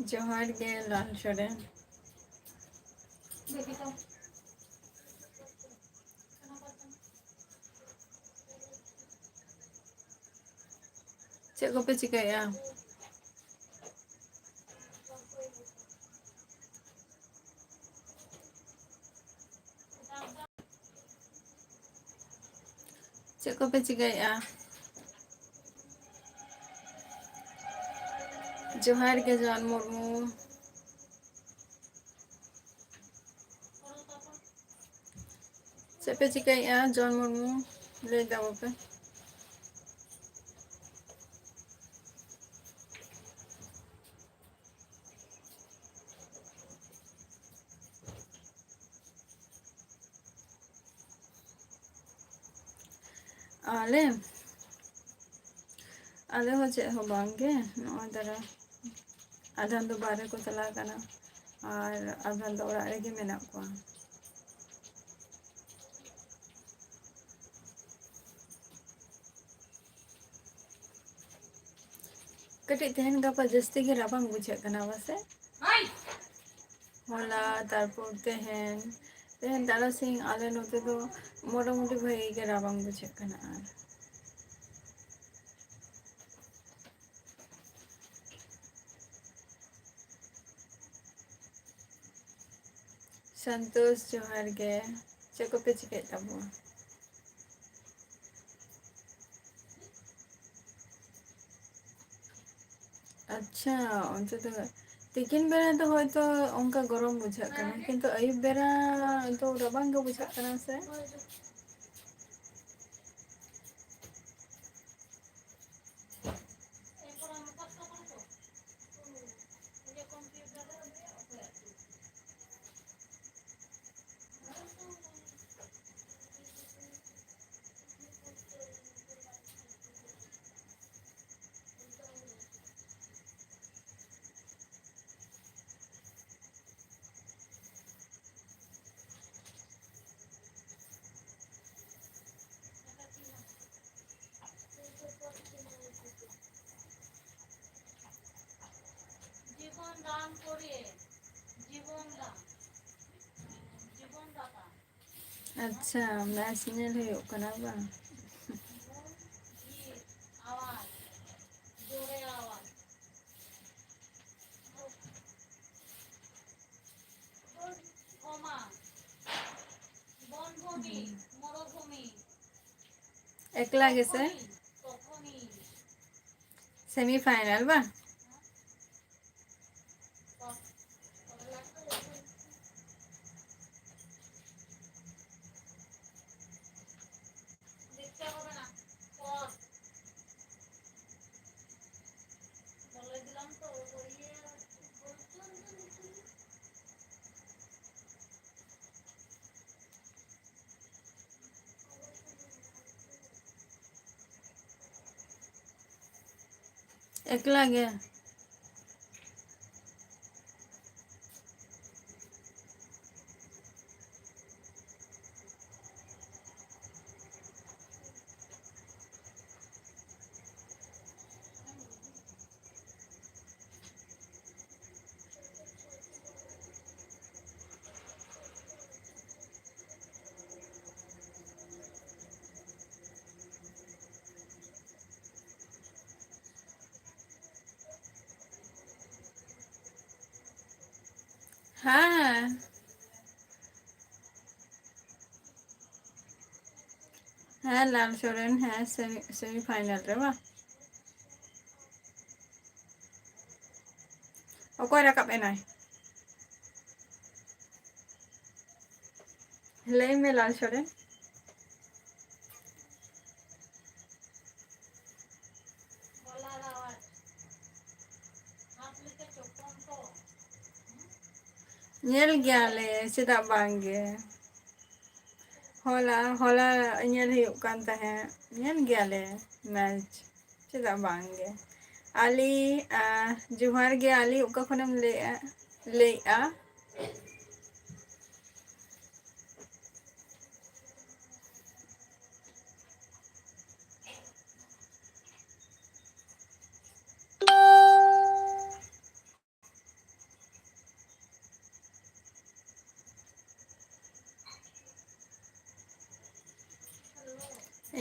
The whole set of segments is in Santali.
जोहार गे लाल सोरेन चेक को पे चिकाया चेक को पे चिकाया जोहार गे जॉन मुर्मू चेक पे चिकाया जॉन मुर्मू ले जाओ पे आले आले हो चे हो बांगे नौ दरा आधान दो बारे को चला करना और आधान दो ओड़ा रेगे मेना को कटी तेहन गापा जस्ती के राबांग बुझे कना वसे होला तारपुर तेहन तेहन दादा सिंह आले नोते दो मोटा मोटी भाई के राबांग बुझे कना आर संतोष जोहार गे चेको पे चिके तबो अच्छा उनसे तो तिकिन बेरा तो होय तो उनका गरम बुझा करना किंतु अयुब बेरा तो रबांग बुझा करना से अच्छा मैच नेल हुई कना बा एकला गेसे सेमीफाइनल बा एकला गे हाँ हाँ लाल सोरेन है सेमीफाइनल रे बा ओको रकब एनाय लई में लाल सोरेन नेल गया ले चेदा बांगे होला होला नेल हुयुग कान तहे नेल गया ले मैच चेदा बांगे आली जोहार गे आली उका खनम ले आ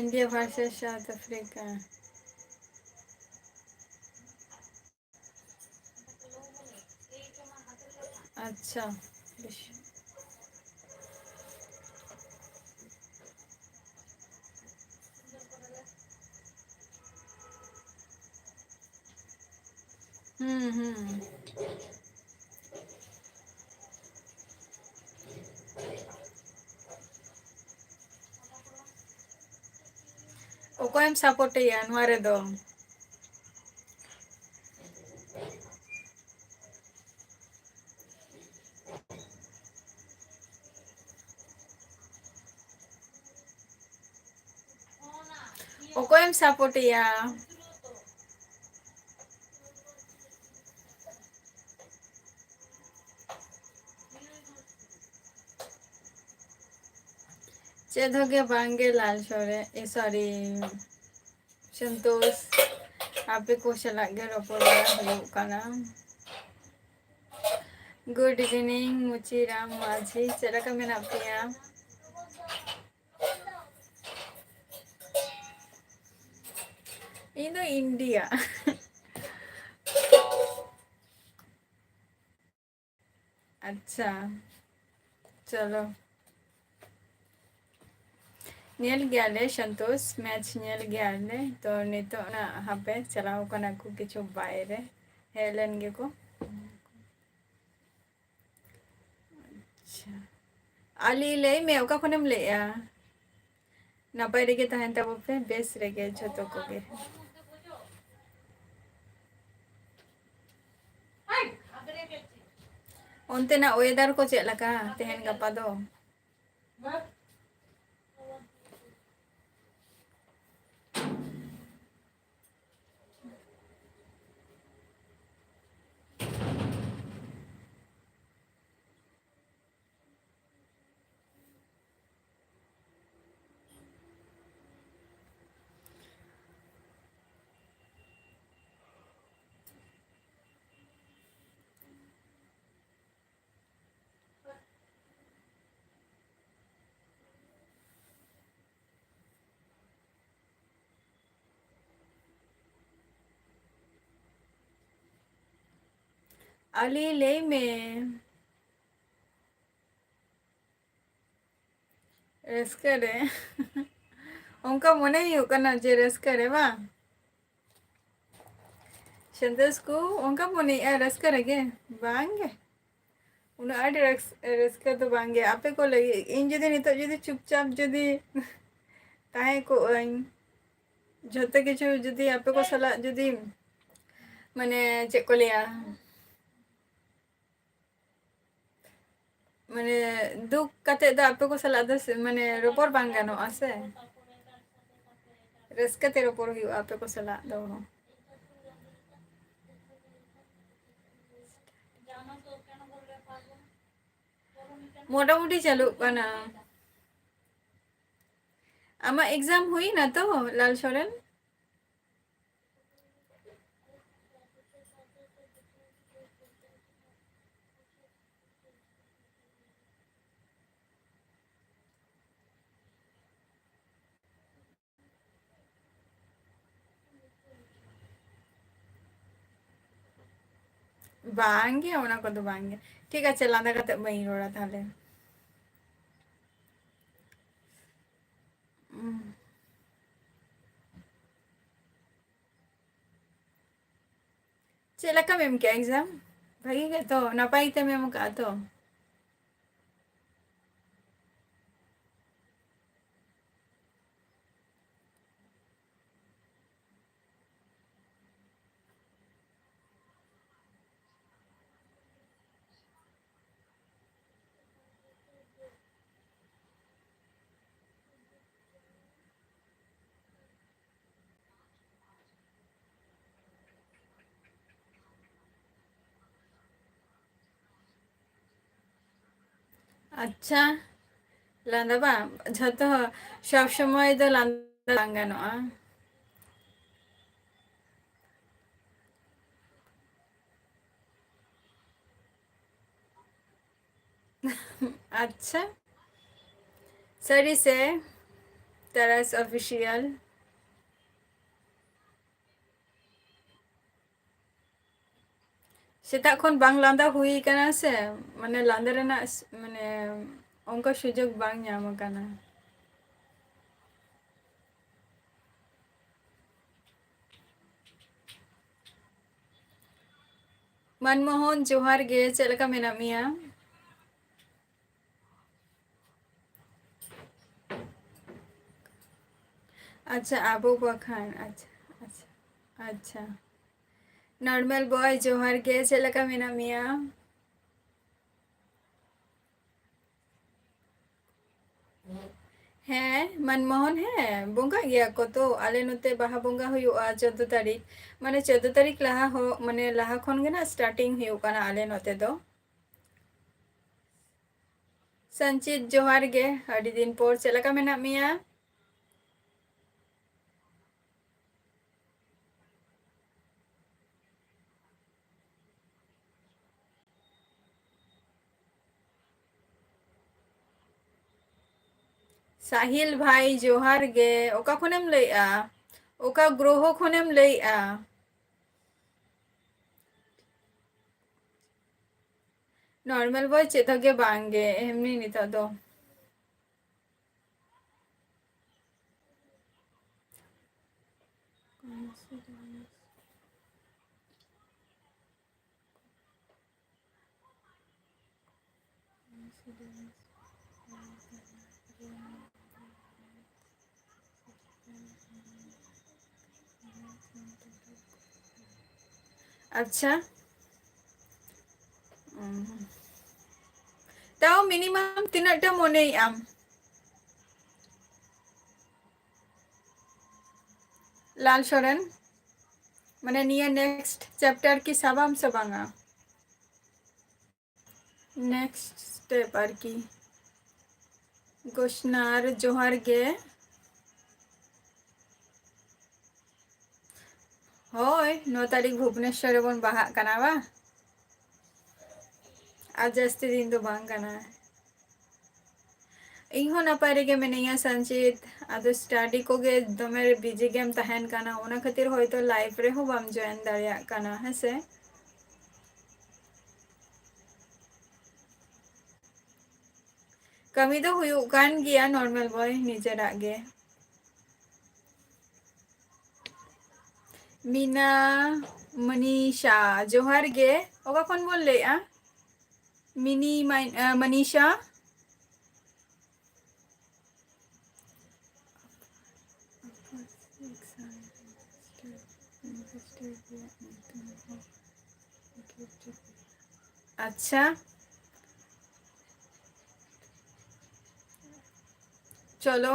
इंडिया वर्सेस साउथ अफ्रीका। अच्छा। हम्म। ओकोएम सपोर्ट या नोआ रे दो। ओकोएम सपोर्ट या। चेद हो गया बांगे लाल छोरे ए सॉरी संतोष आपे को सलाह गे रोपड़ हुई काना। गुड इवनिंग मुची राम माझी चला का मेना पिया। In India. अच्छा चलो नेल गया संतोष मैच नेल गया तो नितो ना हापे चलाओ कना को किछु बाहर हेलन गे को। अच्छा आली ले मैं ओका खनेम ले आ नपाय रेगे तहन तब पे बेस रेगे झतो को गे। ओनते ना वेदर को चेक लगा तेहन गपा दो। आली ले में रस्का रे उनका मने ही होगा ना जे रस्का रे बा संतोष को उनका मने रस्का रेगे बांगे उन आड़ी रस्का तो बांगे आपे को लगे इन जदि नितो जदि चुपचाप जदि ताहे को झते किछु जदि आपे को सला जदि माने चेक को लिया माने दुख कते दा आपे को सला दस माने रोपर बांग गानो आसे रस्का ते रोपर हुई आपे को सला दो मोटामुटी चालू कना। आमा एग्जाम हुई ना तो लाल सोरेन बांगे ओना को तो बांगे ठीक है लांदा कते बई रोड़ा ताले चला का मेम क्या एग्जाम भाई के तो ना पाई ते मेम का तो अच्छा लांदा बा झतो सब समय तो लांदा बांगानो अच्छा सरी से ᱛᱟᱨᱟᱥ ᱚᱯᱷᱤᱥᱤᱭᱟᱞ ᱥᱮᱛᱟᱜ ᱠᱷᱚᱱ ᱵᱟᱝ ᱞᱟᱸᱫᱟ ᱦᱩᱭ ᱠᱟᱱᱟ ᱥᱮ, ᱢᱟᱱᱮ ᱞᱟᱸᱫᱟ ᱨᱮᱱᱟᱜ ᱢᱟᱱᱮ ᱚᱱᱠᱟ ᱥᱩᱡᱳᱜ ᱵᱟᱝ ᱧᱟᱢ ᱟᱠᱟᱱᱟ। ᱢᱟᱱᱢᱳᱦᱚᱱ ᱡᱚᱦᱟᱨ ᱜᱮ, ᱪᱮᱫ ᱞᱮᱠᱟ ᱢᱮᱱᱟᱜ ᱢᱮᱭᱟ? ᱟᱪᱪᱷᱟ ᱟᱵᱚ ᱵᱟᱠᱷᱟᱱ, ᱟᱪᱪᱷᱟ ᱟᱪᱪᱷᱟ ᱟᱪᱪᱷᱟ। ᱱᱚᱨᱢᱟᱞ ᱵᱚᱭ ᱡᱚᱦᱟᱨ ᱜᱮ, ᱪᱮᱫ ᱞᱮᱠᱟ ᱢᱮᱱᱟᱜ ᱢᱮᱭᱟ? ᱦᱮᱸ ᱢᱟᱱᱢᱳᱦᱚᱱ, ᱦᱮᱸ ᱵᱚᱸᱜᱟᱜ ᱜᱮᱭᱟ ᱠᱚ ᱛᱚ, ᱟᱞᱮ ᱱᱚᱛᱮ ᱵᱟᱦᱟ ᱵᱚᱸᱜᱟ ᱦᱩᱭᱩᱜᱼᱟ 14 ᱛᱟᱹᱨᱤᱠᱷ। ᱢᱟᱱᱮ 14 ᱛᱟᱹᱨᱤᱠᱷ ᱞᱟᱦᱟ ᱦᱚᱸ, ᱢᱟᱱᱮ ᱞᱟᱦᱟ ᱠᱷᱚᱱ ᱜᱮ ᱱᱟᱜ ᱥᱴᱟᱨᱴᱤᱝ ᱦᱩᱭᱩᱜ ᱠᱟᱱᱟ ᱟᱞᱮ ᱱᱚᱛᱮ ᱫᱚ। ᱥᱚᱧᱪᱤᱛ ᱡᱚᱦᱟᱨ ᱜᱮ, ᱟᱹᱰᱤ ᱫᱤᱱ ᱯᱚᱨ ᱪᱮᱫ ᱞᱮᱠᱟ ᱢᱮᱱᱟᱜ ᱢᱮᱭᱟ? ᱥᱟহিᱞ ᱵᱷᱟই ᱡᱚᱦᱟᱨ ᱜᱮ, ᱚᱠᱟ ᱠᱷᱚᱱᱮᱢ ᱞᱟᱹᱭᱮᱜᱼᱟ? ᱚᱠᱟ ᱜᱨᱚᱦᱚ ᱠᱷᱚᱱᱮᱢ ᱞᱟᱹᱭᱮᱜᱼᱟ? ᱱᱚᱨᱢᱟᱞ ᱵᱚᱭ ᱪᱮᱫ ᱦᱚᱸ ᱜᱮ ᱵᱟᱝ ᱜᱮ, ᱮᱢᱱᱤ ᱱᱤᱛᱚᱜ ᱫᱚ। ᱟᱪᱪᱷᱟ। ᱛᱟᱣ ᱢᱤᱱᱤᱢᱟᱢ ᱛᱤᱱᱟᱹᱜ ᱴᱟ ᱢᱚᱱᱮᱭᱮᱜ ᱟᱢ? ᱞᱟᱞ ᱥᱚᱨᱮᱱ, ᱢᱟᱱᱮ ᱱᱤᱭᱟᱹ ᱱᱮᱠᱥᱴ ᱪᱮᱯᱴᱟᱨ ᱠᱤ ᱥᱟᱵᱟᱢ ᱥᱮ ᱵᱟᱝᱟ? ᱱᱮᱠᱥᱴ ᱥᱴᱮᱯ ᱟᱨᱠᱤ। ᱜᱳᱥᱱᱟᱨ ᱡᱚᱦᱟᱨ ᱜᱮ। ᱦᱳᱭ 9 ᱛᱟᱹᱨᱤᱠᱷ ᱵᱷᱩᱵᱽᱱᱮᱥᱥᱚᱨ ᱨᱮᱵᱚᱱ ᱵᱟᱦᱟᱜ ᱠᱟᱱᱟ ᱵᱟᱝ? ᱟᱨ ᱡᱟᱹᱥᱛᱤ ᱫᱤᱱ ᱫᱚ ᱵᱟᱝ ᱠᱟᱱᱟ। ᱤᱧ ᱦᱚᱸ ᱱᱟᱯᱟᱭ ᱨᱮᱜᱮ ᱢᱤᱱᱟᱹᱧᱟ ᱥᱚᱧᱪᱤᱛ। ᱟᱫᱚ ᱥᱴᱟᱰᱤ ᱠᱚᱜᱮ ᱫᱚᱢᱮ ᱵᱤᱡᱤ ᱜᱮᱢ ᱛᱟᱦᱮᱱ ᱠᱟᱱᱟ, ᱚᱱᱟ ᱠᱷᱟᱹᱛᱤᱨ ᱦᱚᱭᱛᱚ ᱞᱟᱤᱵᱷ ᱨᱮᱦᱚᱸ ᱵᱟᱢ ᱡᱚᱭᱮᱱ ᱫᱟᱲᱮᱭᱟᱜ ᱠᱟᱱᱟ ᱦᱮᱸᱥᱮ। ᱠᱟᱹᱢᱤ ᱫᱚ ᱦᱩᱭᱩᱜ ᱠᱟᱱ ᱜᱮᱭᱟ ᱱᱚᱨᱢᱟᱞ ᱵᱚᱭ, ᱱᱤᱡᱮᱨᱟᱜ ᱜᱮ। ᱢᱤᱱᱟ ᱢᱚᱱᱤᱥᱟ ᱡᱚᱦᱟᱨ ᱜᱮ, ᱚᱠᱟ ᱠᱷᱚᱱ ᱵᱚᱱ ᱞᱟᱹᱭᱮᱜᱼᱟ? ᱢᱤᱱᱤ ᱢᱟᱭ ᱢᱚᱱᱤᱥᱟ। ᱟᱪᱪᱷᱟ। ᱪᱚᱞᱚ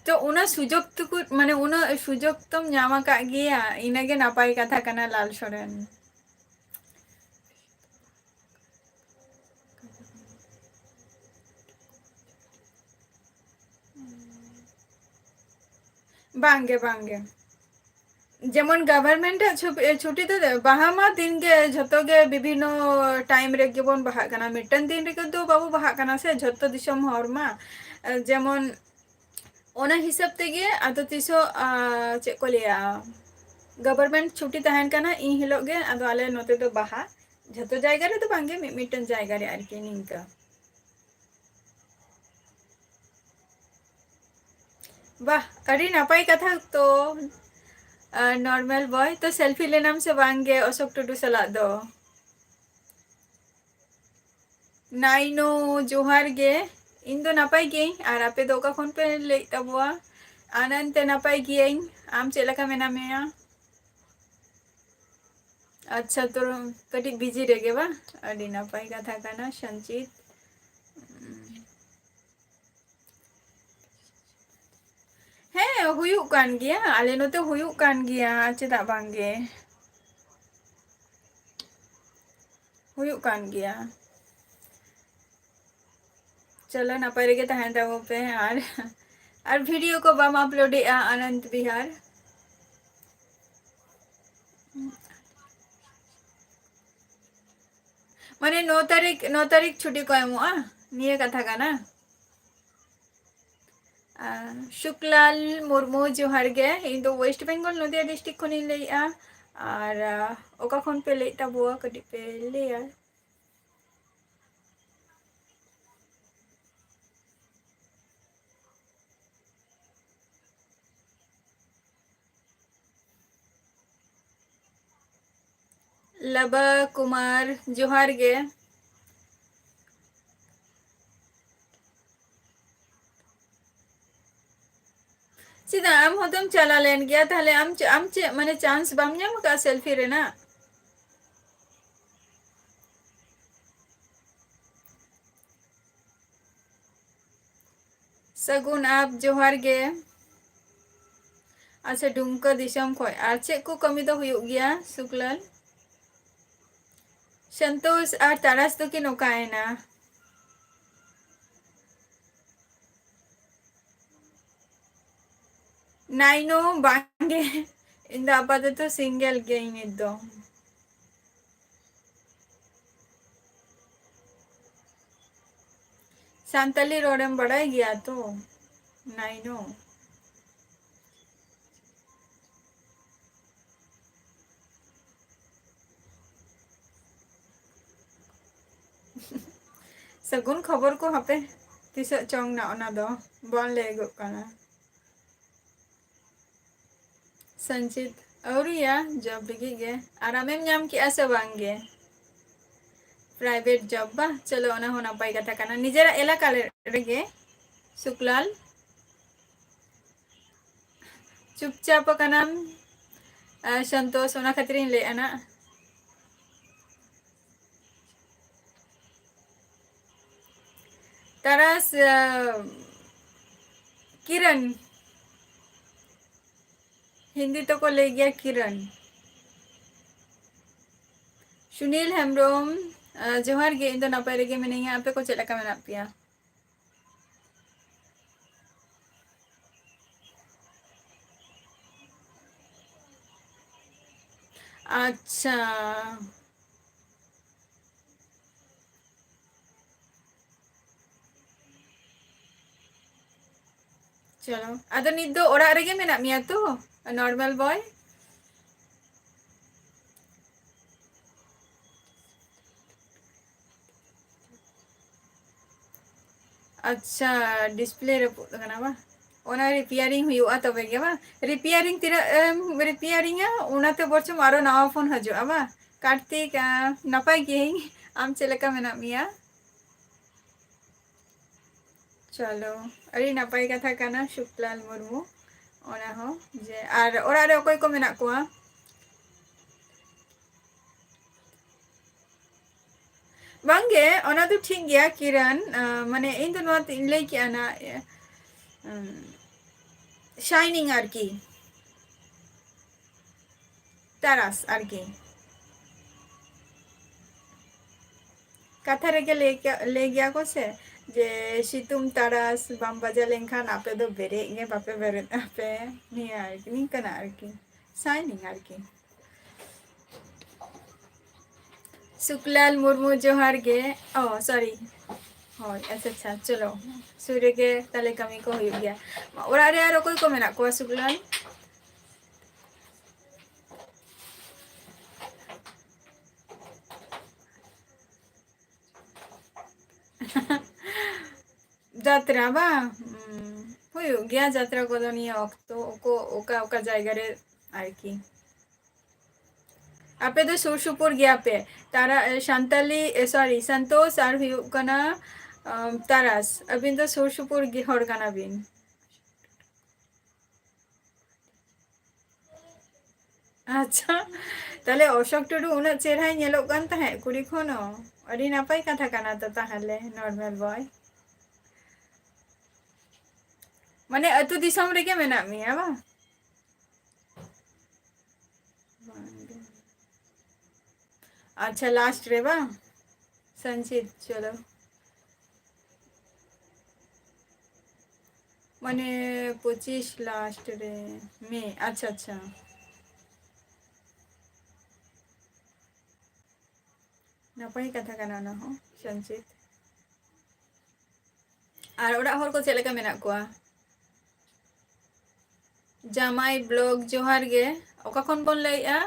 ᱛᱚ ᱩᱱᱟᱹᱜ ᱥᱩᱡᱳᱜᱽ ᱴᱩᱠᱩ, ᱢᱟᱱᱮ ᱩᱱᱟᱹᱜ ᱥᱩᱡᱳᱜᱽ ᱛᱚᱢ ᱧᱟᱢ ᱟᱠᱟᱫ ᱜᱮᱭᱟ, ᱤᱱᱟᱹᱜᱮ ᱱᱟᱯᱟᱭ ᱠᱟᱛᱷᱟ ᱠᱟᱱᱟ ᱞᱟᱞ ᱥᱚᱨᱮᱱ। ᱵᱟᱝᱜᱮ ᱵᱟᱝᱜᱮ। ᱡᱮᱢᱚᱱ ᱜᱚᱵᱷᱚᱨᱢᱮᱱᱴᱟᱜ ᱪᱷᱩᱴᱤ ᱫᱚ ᱵᱟᱦᱟ ᱢᱟ ᱫᱤᱱᱜᱮ ᱡᱷᱚᱛᱚ ᱜᱮ ᱵᱤᱵᱷᱤᱱᱱᱚ ᱴᱟᱭᱤᱢ ᱨᱮᱜᱮ ᱵᱚᱱ ᱵᱟᱦᱟᱜ ᱠᱟᱱᱟ, ᱢᱤᱫᱴᱟᱝ ᱫᱤᱱ ᱨᱮᱜᱮ ᱫᱚ ᱵᱟᱵᱚ ᱵᱟᱦᱟᱜ ᱠᱟᱱᱟ ᱥᱮ ᱡᱷᱚᱛᱚ ᱫᱤᱥᱚᱢ ᱦᱚᱲ ᱢᱟ। ᱡᱮᱢᱚᱱ ᱚᱱᱟ ᱦᱤᱥᱟᱹᱵ ᱛᱮᱜᱮ ᱟᱫᱚ ᱛᱤᱥᱚᱜ ᱪᱮᱫ ᱠᱚ ᱞᱟᱹᱭᱟ, ᱜᱚᱵᱷᱚᱨᱢᱮᱱᱴ ᱪᱷᱩᱴᱤ ᱛᱟᱦᱮᱱ ᱠᱟᱱᱟ ᱤᱱ ᱦᱤᱞᱳᱜ ᱜᱮ ᱟᱫᱚ ᱟᱞᱮ ᱱᱚᱛᱮ ᱫᱚ ᱵᱟᱦᱟ। ᱡᱷᱚᱛᱚ ᱡᱟᱭᱜᱟ ᱨᱮᱫᱚ ᱵᱟᱝᱜᱮ, ᱢᱤᱫᱴᱮᱱ ᱡᱟᱭᱜᱟ ᱨᱮ ᱟᱨᱠᱤ ᱱᱤᱝᱠᱟᱹ। ᱵᱟᱦ ᱟᱹᱰᱤ ᱱᱟᱯᱟᱭ ᱠᱟᱛᱷᱟ ᱛᱚ। ᱱᱚᱨᱢᱟᱞ ᱵᱚᱭ ᱛᱚ ᱥᱮᱞᱯᱷᱤ ᱞᱮᱱᱟᱢ ᱥᱮ ᱵᱟᱝᱜᱮ ᱚᱥᱳᱠ ᱴᱩᱰᱩ ᱥᱟᱞᱟᱜ ᱫᱚ? ᱱᱟᱭᱱᱳ ᱡᱚᱦᱟᱨ ᱜᱮ, ᱤᱧ ᱫᱚ ᱱᱟᱯᱟᱭ ᱜᱤᱭᱟᱹᱧ, ᱟᱨ ᱟᱯᱮ ᱫᱚ ᱚᱠᱟ ᱠᱷᱚᱱ ᱯᱮ ᱞᱟᱹᱭᱮᱫ ᱛᱟᱵᱚᱣᱟ? ᱟᱱᱚᱱᱛᱮ ᱱᱟᱯᱟᱭ ᱜᱤᱭᱟᱹᱧ, ᱟᱢ ᱪᱮᱫ ᱞᱮᱠᱟ ᱢᱮᱱᱟᱜ ᱢᱮᱭᱟ? ᱟᱪᱪᱷᱟ ᱛᱚ ᱠᱟᱹᱴᱤᱡ ᱵᱤᱡᱤ ᱨᱮᱜᱮ ᱵᱟᱝ, ᱟᱹᱰᱤ ᱱᱟᱯᱟᱭ ᱠᱟᱛᱷᱟ ᱠᱟᱱᱟ ᱥᱚᱧᱪᱤᱛ। ᱦᱮᱸ ᱦᱩᱭᱩᱜ ᱠᱟᱱ ᱜᱮᱭᱟ, ᱟᱞᱮ ᱱᱚᱛᱮ ᱦᱩᱭᱩᱜ ᱠᱟᱱ ᱜᱮᱭᱟ, ᱪᱮᱫᱟᱜ ᱵᱟᱝᱜᱮ। ᱦᱩᱭᱩᱜ ᱠᱟᱱ ᱜᱮᱭᱟ। ᱪᱚᱞᱚ ᱱᱟᱯᱟᱭ ᱨᱮᱜᱮ ᱛᱟᱦᱮᱱ ᱛᱟᱵᱚᱱ ᱯᱮ, ᱟᱨ ᱵᱷᱤᱰᱤᱭᱳ ᱠᱚ ᱵᱟᱢ ᱟᱯᱞᱳᱰᱮᱜᱼᱟ ᱟᱱᱚᱱᱛ ᱵᱤᱦᱟᱨ? ᱢᱟᱱᱮ 9 ᱛᱟᱹᱨᱤᱠᱷ ᱪᱷᱩᱴᱤ ᱠᱚ ᱮᱢᱚᱜᱼᱟ, ᱱᱤᱭᱟᱹ ᱠᱟᱛᱷᱟ ᱠᱟᱱᱟ? शुक्लाल मुर्मू जोहार गे इन दो वेस्ट बेंगल नदिया डिस्ट्रिक्ट खन लैया और ओका खन पे लैत ताबुआ कटी पे लैया लबा कुमार जोहार गे सीधा आम होतम चला लेन गया ताले आम चे माने चांस बाम ᱧᱟᱢ का सेल्फी रेना सगुन आप जोहार गे अच्छा डुमका दिसम खोय आर चे को कमी दो हुयुग गया शुक्लाल संतोष और तारास तो की नौकायना नाइनो बांगे इन द आपाततो सिंगल गेम इदो सांतली रोडम बड़ा गया तो नाइनो सगुन खबर को हापे तिस चोंग ना ओना दो बॉल ले गो काना संचित औरिया जॉब लगी गे आरामेम नाम की आसे बांगे प्राइवेट जॉब बा चलो ओना हो नापाय कथा काना निजेरा एलाका रेगे शुक्लाल चुपचाप कानाम संतोष ओना खातिर ले आना तरस किरण हिंदी तो को ले गया किरण सुनील हेम्ब्रोम जोहार गे इन दो नापाय रेगे मिनिया आपे को चलका मेना पिया अच्छा चलो अदो नित दो ओरा रेगे मेना मिया तो नॉर्मल बॉय अच्छा डिस्प्ले रपुद कना बा ओना रिपेयरिंग हुआ तबे गे बा रिपेयरिंग तिरा रिपेयरिंग ओनाते बरचम आरो नवा फोन हजुआ बा कार्तिक नपाय गे आम चलका मेना मिया चलो अरे नपाय कथा काना शुक्लाल मुर्मू ओना हो जे आर ओरा रे ओकोय को मेना कोआ बांगे ओना तो ठीक गया किरण माने इन तो नोत इन लई किया ना शाइनिंग आर की तारास आर की कथा रेगे ले गया को से जे सितुम तारास बाम बजा लेंखान आपे दो बेरे गे बापे बेरे आपे निया आर की निकना आर की शाइनिंग आर की शुक्लाल मुर्मू जोहार गे ओ सॉरी हो अच्छा अच्छा चलो सूर्य के तले कमी को हो गया और अरे यार कोई को मेना को शुक्लाल जात्रा बा हुई गया जात्रा को तो निया तो को ओका ओका जायगा रे आर की आपे तो सुर सुपुर गया पे तारा शांताली सॉरी संतोष और हुई कना तारास अबिन तो सुर सुपुर हर काना बिन अच्छा ताले अशोक टुडू उना चेहरा नेलोग कान ताहे कुड़ी खनो अड़ी नापाय कथा काना तो ताहले नॉर्मल बॉय माने अतु दिसम रे के मेना मिया बा अच्छा लास्ट रे बा संचित चलो माने 25 लास्ट रे में अच्छा अच्छा नापाय कथा काना ना हो संचित और ओड़ा हर को चलेका मेना कोआ जामाई ब्लॉग जोहार गे ओका खन बोन लैया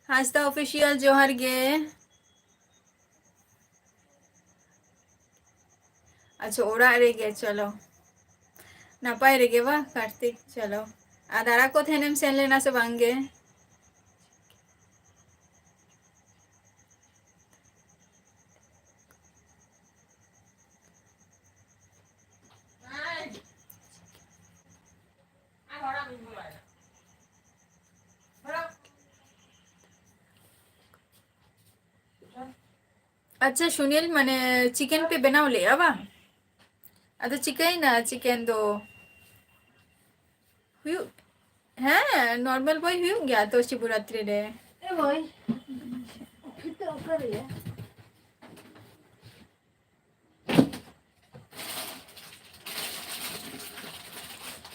हांसदा ऑफिशियल जोहार गे अच्छा ओड़ा रेगे चलो नपाय रेगे बा कार्तिक चलो आ दारा को थेनेम सेन लेना से बांगे अच्छा सुनील माने चिकन पे बनाव ले बा अदो चिकन चिकन दो हाँ नॉर्मल बॉय हुई गया तो शिवरात्रि रे ए बॉय फिर तो कर लिया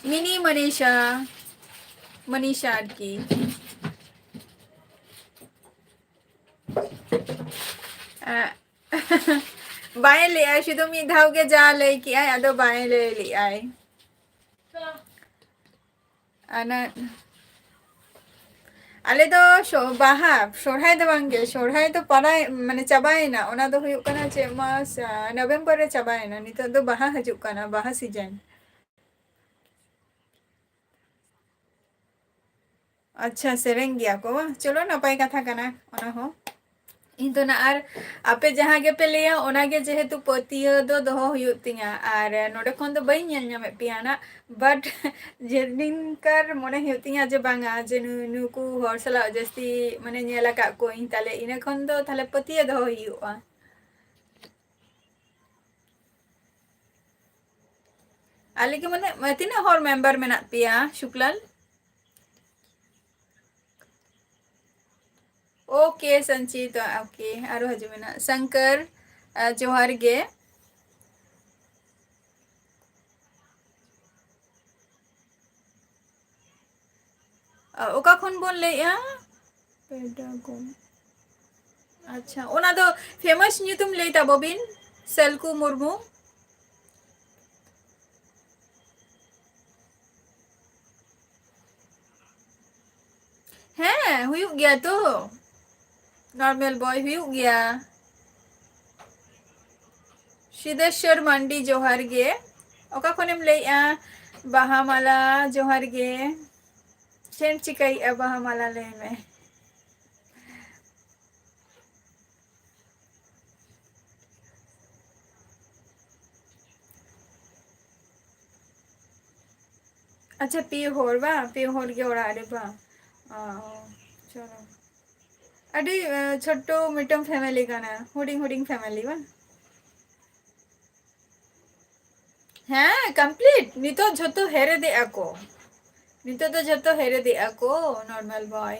मिनी मनीषा मनीषा की बाएं ले आए शुद्ध मी धाव के जा ले कि आए अदो बाएं ले आए अना आले तो बाहा सोरहाय दो बांगे सोरहाय तो पराय माने चाबायना ओना दो हुयुग कना चे मास नवंबर रे चाबायना नितो दो बाहा हजुग कना बाहा सीजन अच्छा सेरेंग गया को चलो नपाय कथा कना ओना हो इन तो ना आर आपे जहाँ गे पे लिया ओना गे जेहेतु पतिया दो दोहो हुयुग तिंगा आर नोडे खन दो बाई नेल ᱧᱟᱢᱮ पिया ना बट जेदिन कर मने हुयुग तिंगा जे बांगा जे नुकु हर सला जस्ती माने नेला का को इन ताले इने खन दो ताले पतिया दोहो हुयुगा आले के माने तिना हर मेंबर मेना पिया शुक्लाल ओके संचित ओके आरो हजुमेना शंकर जोहार गे ओका खन बोन लेया पेडागोन अच्छा ओना दो फेमस न्यूतुम लेता बबिन सेल्कु मुर्मू हैं हुयुग गया तो नॉर्मल बॉय हुयुग गया सिद्धेश्वर मंडी जोहार गे ओका खनेम लेया बाहामाला जोहार गे चेन चिकाई बाहामाला ले में अच्छा पी होर गे ओड़ा रे बा चलो अडी छोटो मिटम फैमिली काना हुडिंग हुडिंग फैमिली बा हाँ कंप्लीट नितो झतो हेरे दे ako नितो तो झतो हेरे दे ako नॉर्मल बॉय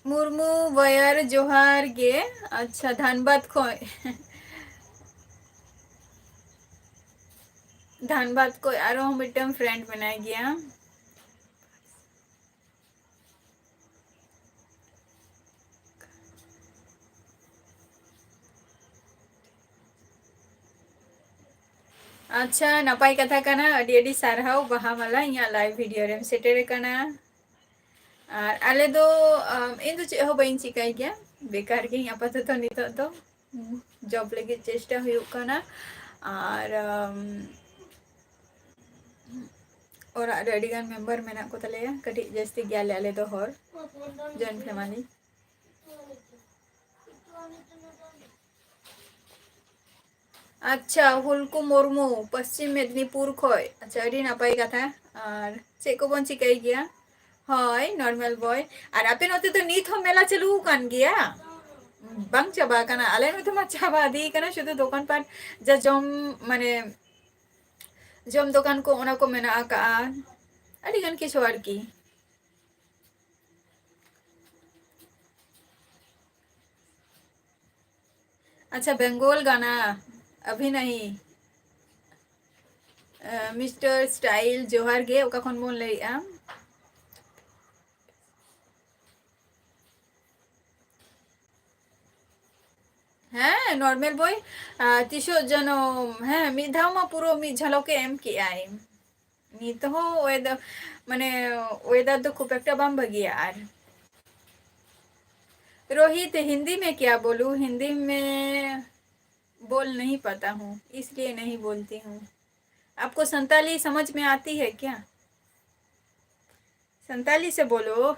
मुर्मू वयर जोहार गे अच्छा धनबाद को धनबाद को आरो मिटम फ्रेंड बनाया गया अच्छा नपाय कथा कना अडी अडी सारहाव बाहामाला इया लाइव वीडियो रेम सेटेरे कना और आले दो इन दो चेहो बाइन चिकाई गया बेकार गे आपाततो नितो तो जॉब लगे चेष्टा हुयुग कना और अडी गान मेंबर मेना को तलेया कटी जस्ती गया ले आले दो हर जॉइंट फैमिली अच्छा हुलकु मुर्मू पश्चिम मेदिनीपुर खोय अच्छा अडी नपाय कथा और चे को बन चिकाई गया हाय नॉर्मल बॉय और आपे नोते तो नीत हो मेला चलू कान गया बंग चाबा कना आले नोते मा चाबा दी कना शुद्ध दुकान पर जा जम माने जम दुकान को ओना को मेना का अडी गन किछु आर की अच्छा बंगाल गाना अभी नहीं मिस्टर स्टाइल जोहार गे ओका खन बोन लई ᱦᱮᱸ ᱱᱚᱨᱢᱟᱞ ᱵᱳᱭ ᱛᱤᱥᱚᱜ ᱡᱮᱱᱚ ᱦᱮᱸ ᱢᱤᱫ ᱫᱷᱟᱣ ᱢᱟ ᱯᱩᱨᱟᱹ ᱢᱤᱫ ᱡᱷᱟᱞᱚᱠᱮ ᱮᱢ ᱠᱮᱜᱼᱟᱭ ᱱᱤᱛ ᱦᱚᱸ ᱳয়েদার মানে ওয়েদার तो खूब একটা बाम बगिया यार। रोहित हिंदी में क्या बोलूं, हिंदी में बोल नहीं पाता हूँ इसलिए नहीं बोलती हूँ। आपको संताली समझ में आती है क्या? संताली से बोलो।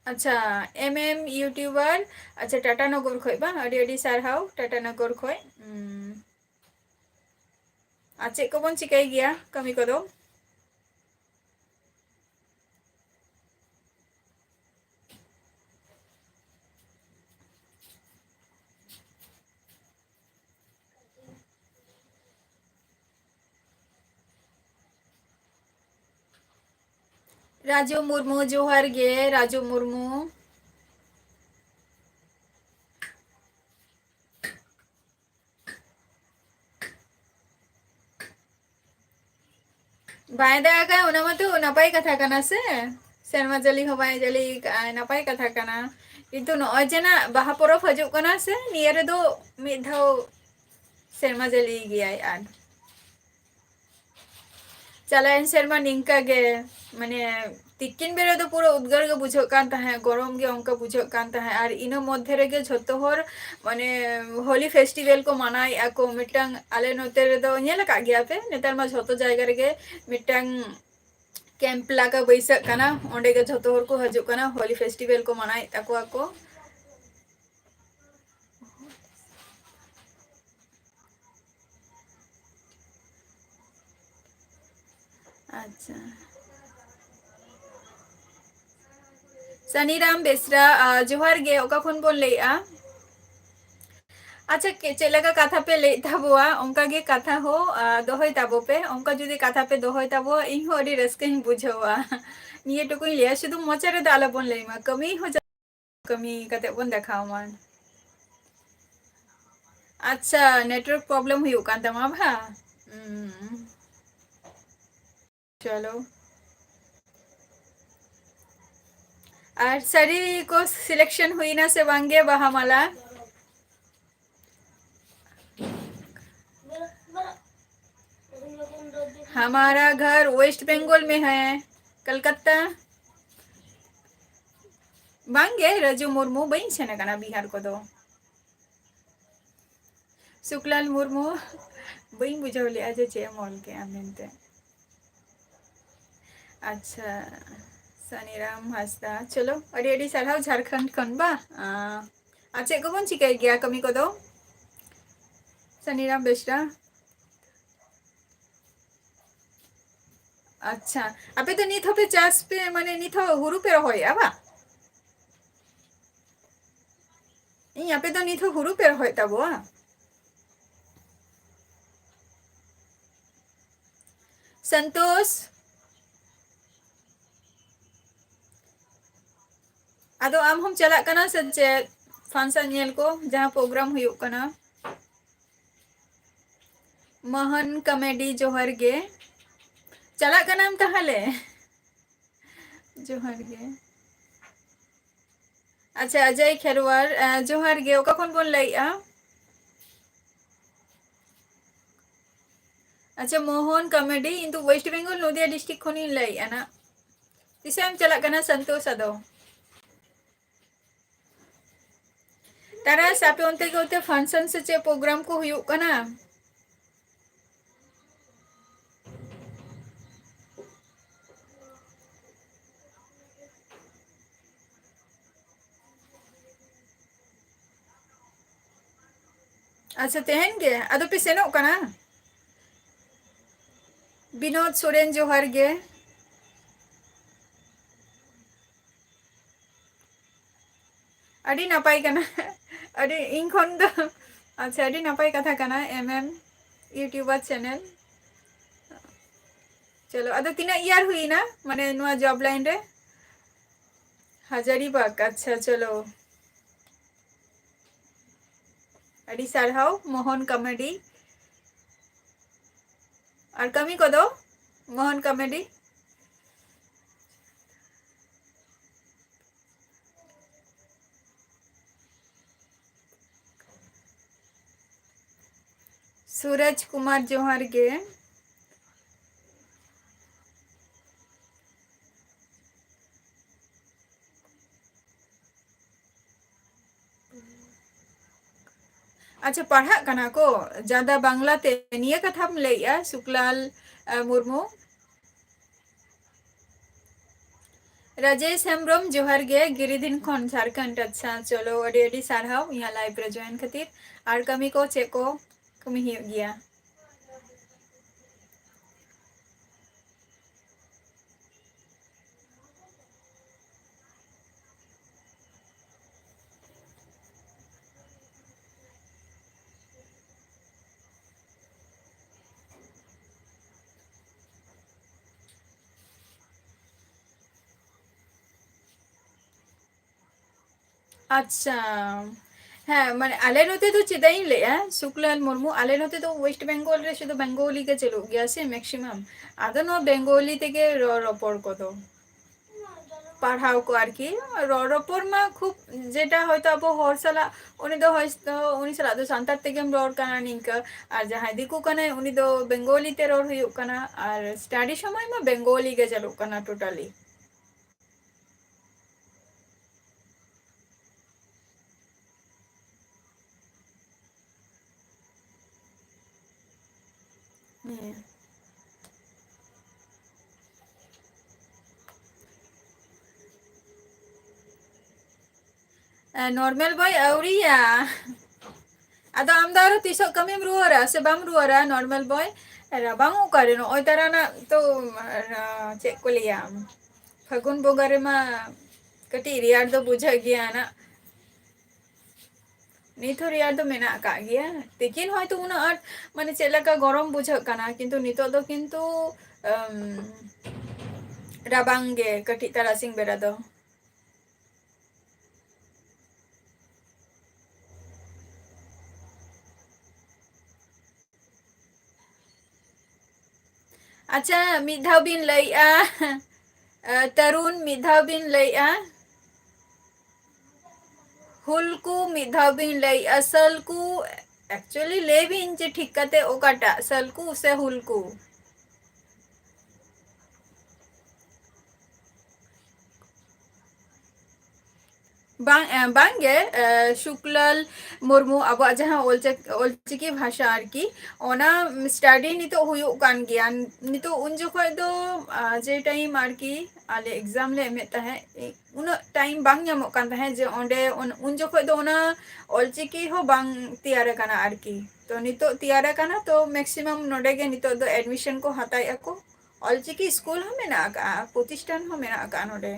अच्छा यूट्यूबर अच्छा टाटा नगर खोय बा अडी अडी सारहाव टाटा नगर खोय चेक को बन चिकाई गया कमी को दो। राजू मुर्मू जोहार गे राजू मुर्मू। बाय दागा ओना मतो नपाय कथा कना से सेरमा जली हो बाय जली नपाय कथा कना किंतु नय जेना बाहा परब हजू कना से निया रे दो मिद धाव सेरमा जली गयाय आर चलायन सेरमा निंका गे माने तिकिन बेरे दो पूरा उद्गार गे बुझो कान ताहे गरम गे अंका बुझो कान ताहे आर इनो मध्य रे गे झोतो हर माने होली फेस्टिवल को मनाई ako मिटांग आले नोते रे दो नेला का गया पे नेतार मा झोतो जायगा रे गे मिटांग कैंप लागा बैसा कना ओंडे गे झोतो हर को हजू कना होली फेस्टिवल को मनाई ताको ako अच्छा सनीराम बेसरा जोहार गे ओका खन बोन लेआ। अच्छा चेलेका कथा पे ले ताबोआ उनका गे कथा हो दोहय ताबो पे उनका जुदी कथा पे दोहय ताबो इन हो अडी रस्के ही बुझावा निये टुकुई लिया शुधु मोचा रे दाला बोन लेमा कमी हो जा कमी कते बोन देखाव मान। अच्छा नेटवर्क प्रॉब्लम हुई कान तमा भा चलो और सरी को सिलेक्शन हुई ना से वांगे बहामाला हमारा घर वेस्ट बंगाल में है कलकत्ता बांगे रजू मुर्मू बई सेना कना बिहार को दो सुकलाल मुर्मू बई बुझावली आज चे मॉल के आमेंते। अच्छा सनीराम हंसदा चलो अड़ी अड़ी साराव झारखंड खन बा अच्छा को बन चिकाई गया कमी को दो सनीराम बेसरा। अच्छा आपे तो निथ पे चास पे माने निथ हुरु पे रहोय आबा इ आपे तो निथ हुरु पे रहोय ताबो संतोष अदो आम हम चला कना सच्चे फंक्शन नेल को जहां प्रोग्राम हुयुक कना महन कॉमेडी जोहर गे चला कनाम ताहले जोहर गे। अच्छा अजय खेरवार जोहर गे ओका खन बोन लइआ। अच्छा मोहन कॉमेडी इंतु वेस्ट बंगाल नदिया डिस्ट्रिक्ट खन लइआ ना तिसेम चला कना संतोष अदो तारा सापे उनते के उते फंक्शन से चे प्रोग्राम को हुयुक कना अच्छा तेहन गे अदो पे सेनो कना विनोद सोरेन जोहर गे अडी नपाई कना अडी इन खन दो अच्छा अडी नपाई कथा कना एमएम यूट्यूबर चैनल चलो अदो तीना ईयर हुई ना माने नुआ जॉब लाइन रे हजारीबाग अच्छा चलो अडी सारहाव मोहन कॉमेडी और कमी को दो मोहन कॉमेडी सूरज कुमार जोहार गे। अच्छा पढ़ा कना को ज्यादा बांग्ला ते निया कथाम लैया सुकलाल मुर्मू। राजेश हेम्ब्रम जोहार गे गिरिधीन खन झारखंड। अच्छा चलो अडी अडी सारहाव यहाँ लाइव रे जॉइन खातिर और कमी को चे को कमी हुई गया। अच्छा हाँ माने आले नोते तो चिदाई ले शुक्लाल मुर्मू आले नोते तो वेस्ट बंगाल रे शुद्ध बंगाली के चलो गया से मैक्सिमम आदो नो बंगाली तेगे रपड़ को तो पढ़ाओ को आरकी रपड़ मा खूब जेटा হয়তো আবো হর সালা উনি তো হয়তো উনি সালা তো সান্তার তেগেম রড় কানা নিংকা আর যাহাই দিকু কানে উনি তো বেঙ্গলি তে রড় হুয়ুক কানা আর স্টাডি সময় मा বেঙ্গলি গে চালুক কানা টোটালি। नॉर्मल बॉय औरिया आदो आम दारो तीसो कमी रुआरा से बाम रुआरा नॉर्मल बॉय राबांग करे नो ओय ताराना तो चेक को लिया फागुन बोगारे मा कटी रियार दो बुझा गया ना निथो रियार दो मेना का गया लेकिन হয়তো উনা আর মানে চেলাকা গরম বুঝা কানা কিন্তু নিতো দো কিন্তু রাবাঙ্গে কটি তারাসিং বেরা দো। अच्छा मिधाव बिन लइआ तरुण मिधाव बिन लइआ हुलकू मिधाव बिन लइआ सलकू एक्चुअली ले बिन जे ठीक कते ओकाटा सलकू से हुलकू बांगे शुक्लाल मुर्मू अब जहाँ ओलचिकी भाषा आरकी ओना स्टडी नितो हुयुक कान गया नितो उन जोखोय दो जे टाइम आरकी आले एग्जाम ले एमे तहे उना टाइम बांग ᱧᱟᱢᱚᱜ कान तहे जे ओंडे उन जोखोय दो ओना ओलचिकी हो बांग तियार काना आरकी तो नितो तियार काना तो मैक्सिमम नोडे गे नितो दो एडमिशन को हताय ako ओलचिकी स्कूल हो मेना का प्रतिष्ठान हो मेना का नोडे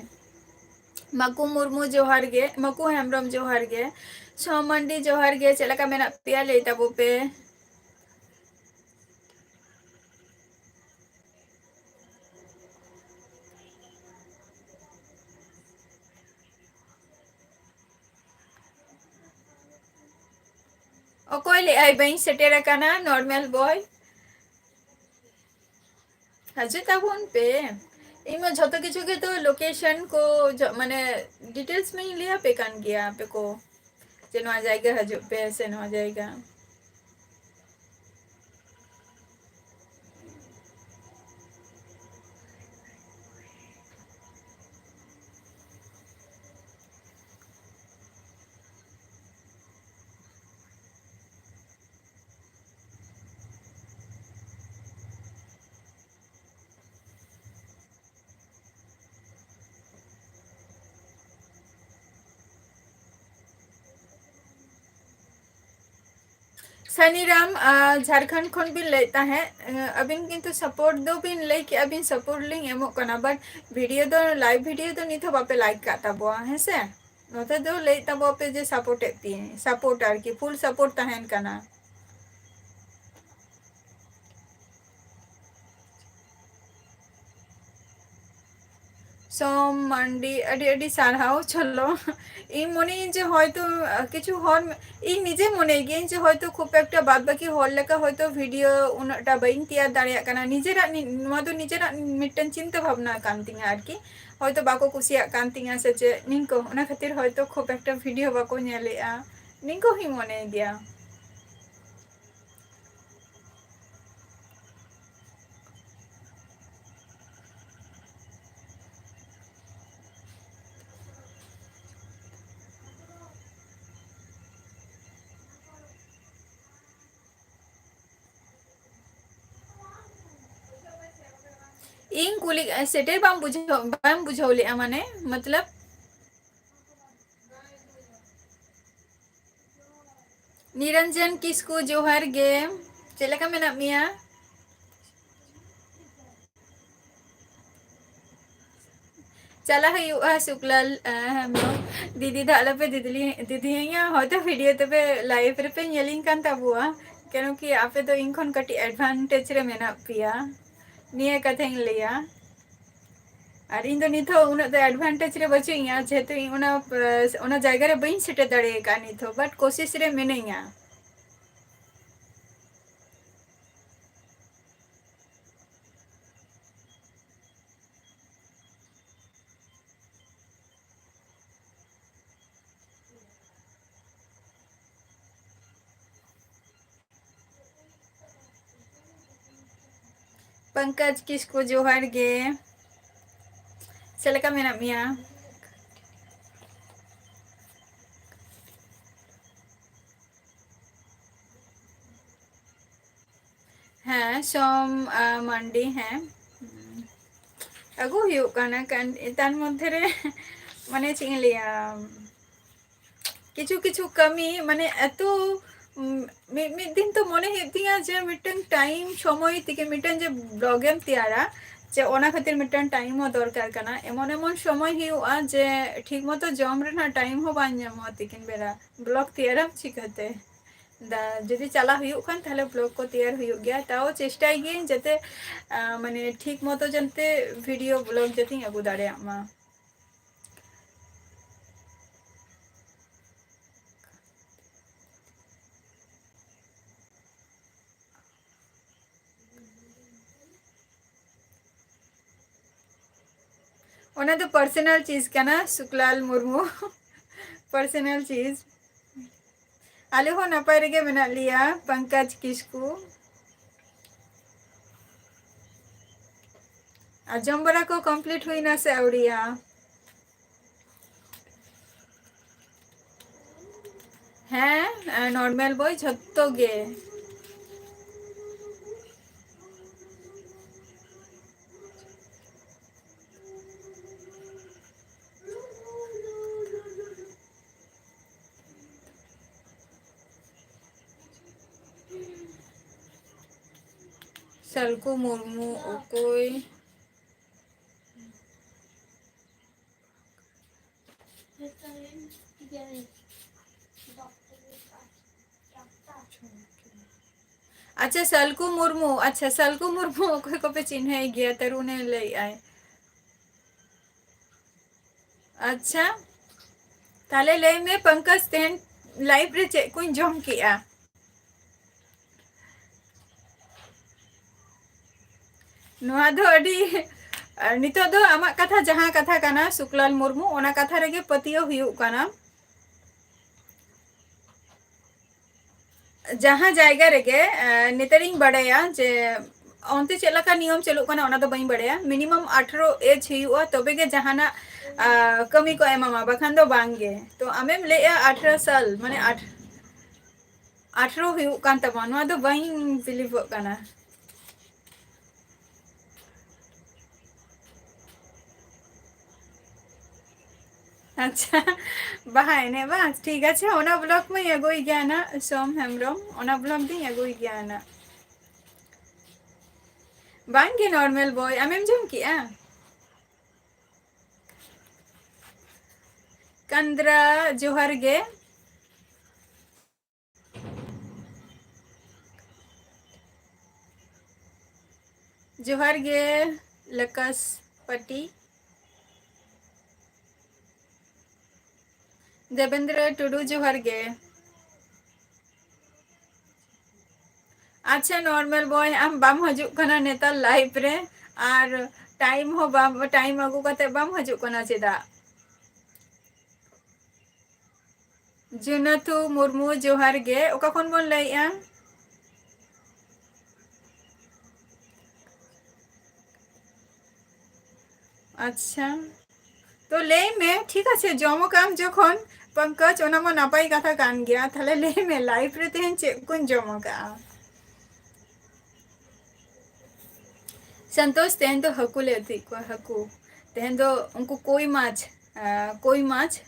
मकू मुर्मू जोहार गे मकू हेम्ब्रम जोहार गे छो मंडी जोहार गे चलका मेना पिया ले तबो पे ओकोय ले आई बई सेटेरा काना नॉर्मल बॉय हजू ताबोन पे इमा झतो किछु के तो लोकेशन को माने डिटेल्स में ही लिया पे कान गया पे को जे नवा जायगा हजू पे से नवा जायगा सनीराम झारखंड खन बिन लेता है अबिन किंतु सपोर्ट दो बिन ले कि अबिन सपोर्ट लिंग एमो कना बट वीडियो दो लाइव वीडियो दो निथो बापे लाइक का तबो है से नोते दो ले तबो पे जे सपोर्ट एती है सपोर्ट आर की फुल सपोर्ट तहन कना सोम मंडी अडी अडी सारहाव चलो इन मने जे হয়তো কিছু হর इन निजे मने गे जे হয়তো खूब একটা বাদ বাকি হর লেখা হয়তো ভিডিও উনাটা বাইন তিয়ার দাঁড়িয়ে কানা নিজেরা নওয়া দো নিজেরা মিটন চিন্তা ভাবনা কান্তিnga আর কি হয়তো বাকো কুসিয়া কান্তিnga से যে নিংকো ওনা খাতির হয়তো খুব একটা ভিডিও বাকো নেলেয়া নিংকো হি মনে গিয়া इन कुली सेटे बाम बुझाव ले माने मतलब निरंजन किसकु जोहार गे चलेका मेना मिया चला हुआ शुक्लाल दीदी धाला पे दीदी हयतो वीडियो तबे लाइव रे पे नेलिंग कान ताबुआ क्योंकि आपे तो इन खन कटी एडवांटेज रे मेना पिया निया कथाኝ लिया और इन नित उन एडवांटेज रे बचुइया जेहेतु उना जायगा रे बइन सेटे दाड़े का नित बट कोशिश रे मेनेया पंकज किसको जोहार गे चलेका मेना मिया हाँ सोम मंडी हैं अगु हुयुग काना तार मध्य रे माने चेक लिया किछु किछु कमी माने एतो मिड दिन तो मने हेतिया जे मिटन टाइम समय तिके मिटन जे ब्लॉगेम तैयारा जे ओना खातिर मिटन टाइम हो दरकार काना एमन एमन समय हुयुआ जे ठीक मतो जम रे ना टाइम हो बान जामो तिकिन बेरा ब्लॉग तैयारम चिकते दा जदि चला हुयुग खान ताहले ब्लॉग को तैयार हुयुग गया ताओ चेष्टाय गे जते माने ठीक मतो जते वीडियो ब्लॉग जति अगु दाड़े मा ओना तो पर्सनल चीज का ना शुक्लाल मुर्मू पर्सनल चीज आले हो नपाय रेगे मेना लिया पंकज किसकु जम बरा को कंप्लीट हुई ना से आवड़िया हैं नॉर्मल बॉय झत्तो गे सलकु मुर्मू ओकोई अच्छा सलकु मुर्मू अच्छा सलकु मुर्मू कोई को पे चिन्ह गया तरुने ले आए अच्छा ताले ले में पंकज तेन लाइव रे चे कोई जम किया नोआ दो अडी नितो दो आमा कथा जहां कथा काना शुक्लाल मुर्मू ओना कथा रेगे पतियो हुयुग काना जहां जायगा रेगे नितरिंग बड़ाया जे onte चेला का नियम चलुग काना ओना दो बई बड़ाया मिनिमम 18 एज हुयुआ तबे गे जहाना कमी को एमामा बखान दो बांगे तो आमेम लेया 18 साल माने 18 हुयुग कान तबा नोआ दो बई बिलीव काना अच्छा बाहाय ने बस ठीक है ओना ब्लॉग में अगुई गया ना सोम हेम्ब्रम ओना ब्लॉग दी अगुई गया ना बांगे नॉर्मल बॉय आमेम जम किया कंद्रा जोहर गे जोहर गे लकस पट्टी देवेंद्र टुडू जोहर गे अच्छा नॉर्मल बॉय आम बाम हजु कना नेता लाइव रे और टाइम हो बाम टाइम अगु कते बाम हजु कना चेदा जुनथु मुर्मू जोहर गे ओका खन बोन लइया अच्छा तो ले में ठीक है जमो काम जखन पंकज ओना मा नापाई कथा कान गया थाले ले में लाइव रे तेन चे कुन जमो का संतोष तेहन तो हकू ले उतुई को हकू तेहन तो उनको कोई माछ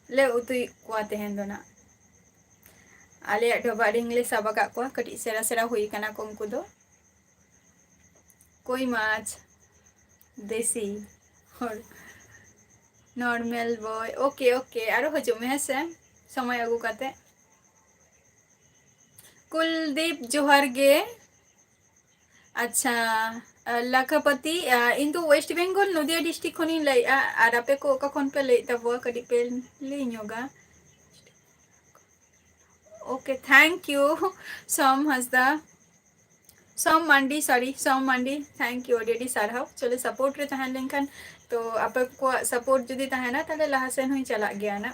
ले उतुई को तेहन दो ना आले डोबा रिंग ले साबा का को कटी सेरा सेरा हुई कना को उनको दो कोई माछ देसी और नॉर्मल बॉय ओके ओके आरो हजू में से समय अगू काते कुलदीप जोहार गे अच्छा लाखापति इन तो वेस्ट बेंगल नदिया डिस्ट्रिक्ट खनी लै और आपे को का खन पे लै तब कटी पे लै ñoगा okay thank you Som Hansda Som Mandi sorry Som Mandi thank you अडी सारहाव चले सपोर्ट रे तहन लेनखान तो आपे को सपोर्ट जुदी तहना ताले लहा सेन हुई चला गया ना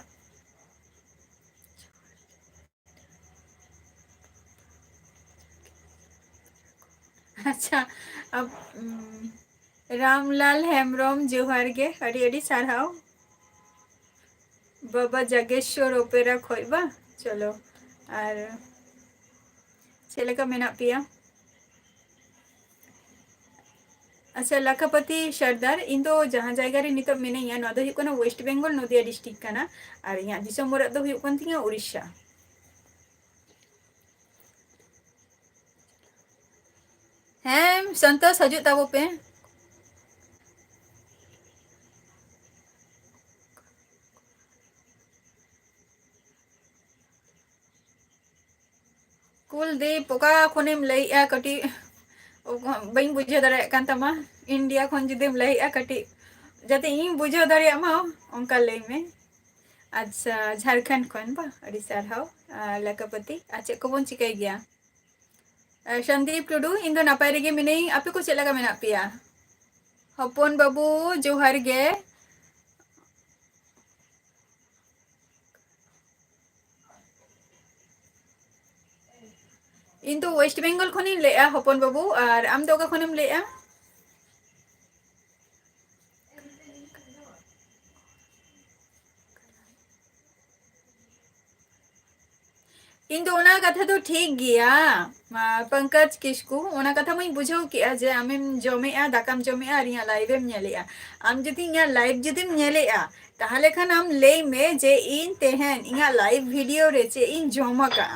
अच्छा अब रामलाल हेम्ब्रम जोहार गे अडी अडी सारहाव बाबा जागेश्वर ओपेरा खोइबा चलो और चलेका मेना पिया अच्छा लाखापति सरदार इन तो जहाँ जगह रे नितो मिनेया नो दो हुयु कना वेस्ट बेंगल नदिया डिस्ट्रिक्ट कना और इया दिसम मोरा दो हुयु कन तिया उड़ीसा हैं संतोष हजू ताबो पे कुलदीप ओका खनेम लैया कटी बई बुझे दाड़े कान तमा इंडिया खन जुदीम लैया कटी जाते इन बुझे दाड़े मा ओंका लै में अच्छा झारखंड खन बा अड़ी सारहाव लाखापति अच्छा को बोन चिकाई गया संदीप टुडू इन दो नापाय रेगे मिनेई आपे को चेला का मेना पिया हपन बाबू जोहार गे इन तो वेस्ट बेंगल खनी लेया हपन बाबू और आम दो का खनेम लेया इन तो ओना कथा तो ठीक गया पंकज किस्कू ओना कथा मई बुझाव किया जे आमेम जमेआ दाकाम जमेआ और इया लाइवेम नेलेआ आम जदि इया लाइव जदिम नेलेआ ताहले खान आम लेई में जे इन तेहन इया लाइव वीडियो रे चे इन जमा का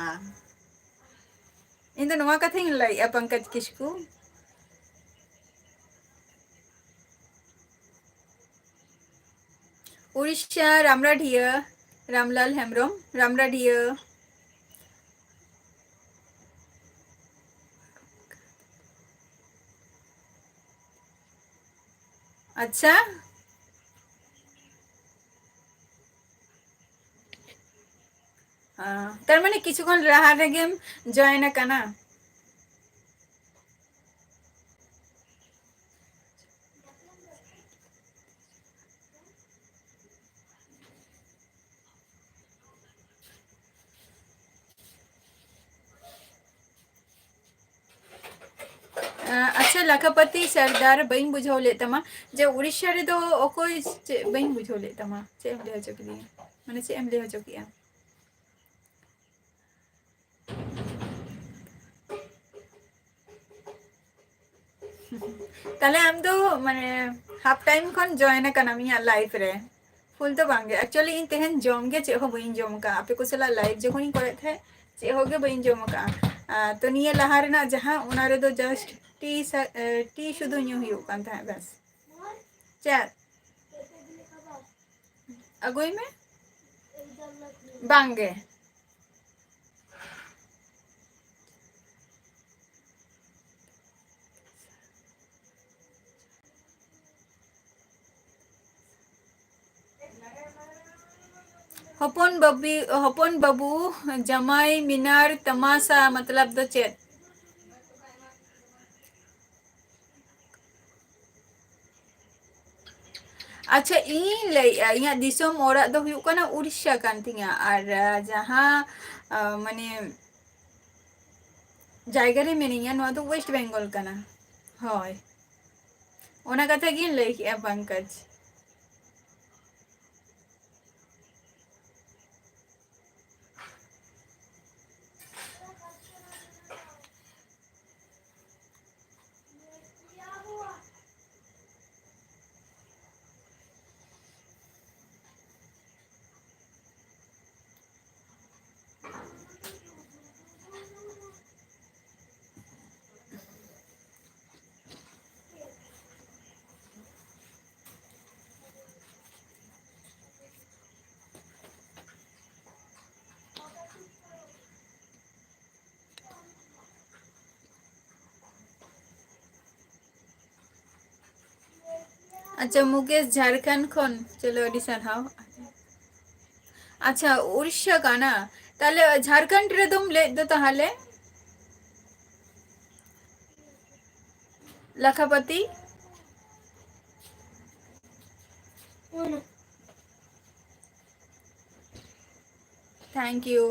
इन तो नवा कथा इन लाइया पंकज किस्कू उड़ीसा रामराढिया रामलाल हेम्ब्रम रामराढिया अच्छा तार माने किछुगन रहा रेगेम जॉइन कना अच्छा लाखापति सरदार बई बुझाव ले तमा जे उड़ीसा रे दो ओकोई बई बुझाव ले तमा चे एम ले हजो किया माने चे एम ले हजो किया ताले आम दो माने हाफ टाइम खन जॉइन कना मिया लाइफ रे फुल तो बांगे एक्चुअली इन तेहन जम गे चे हो बई जम का आपे को सला लाइव जखन इन करे थे चे हो गे बई जम का तो निया लहा रे ना जहां उना रे दो जस्ट टी शुद्ध न्यू हुयु कान था बस चैट अगुई में बांगे हपन बाबू जमाई मिनार तमाशा मतलब दो चेत अच्छा इन लैया दिसोम ओरा दो हुयु कना उड़ीसा कान तिया और जहां माने जायगा रे मिनिया नो तो वेस्ट बेंगल कना होय ओना कथा गिन लै किया पंकज अच्छा मुकेश झारखंड खन चलो अडी सारहाव अच्छा उड़ीसा काना ताले झारखंड रे तुम ले दो ताहले लखापति थैंक यू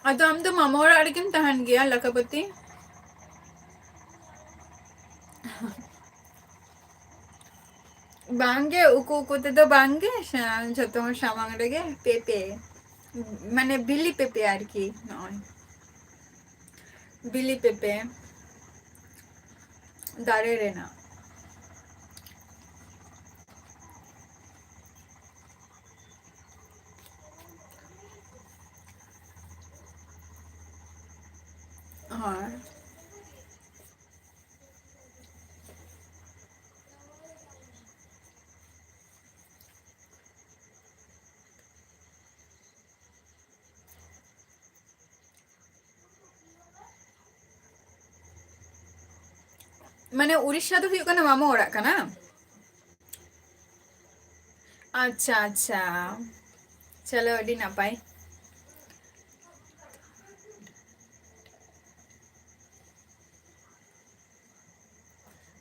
अतो हम तो मामा और अड़किम तहन गया लखापति बांगे उको उको ते तो बांगे जतो सामांग रेगे पेपे माने बिली पेपे आर की नय बिली पेपे दारे रेना हाँ माने उड़ीसा तो हुई कना मामा ओड़ा कना अच्छा अच्छा चलो अडी नापाई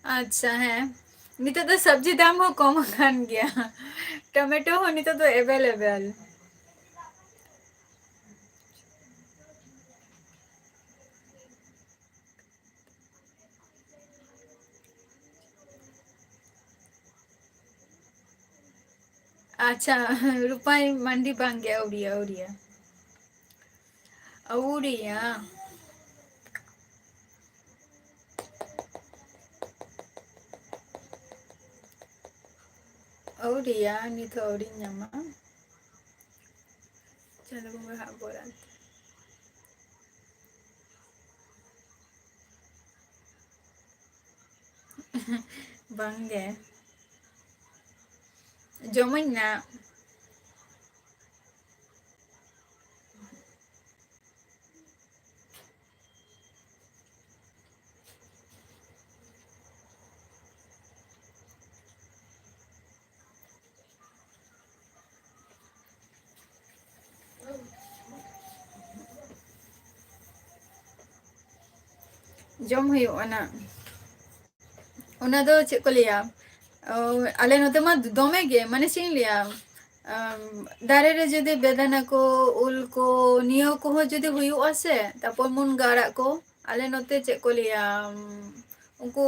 अच्छा है नितो तो सब्जी दाम हो कम खान गया टमेटो हो नितो तो अवेलेबल अच्छा रुपाई मंडी बांग गया उड़िया उड़िया उड़िया उड़िया नितो उड़ी न्यामा चलो bunga haboran bangge jomoy na jom huyu ona do chet ko liya ale note ma dome ge mane sin liya दारे रे जदि बेदाना को उल को नियो को हो जदि हुयु आसे तापर मुनगा को आले नोते चेक को लिया उनको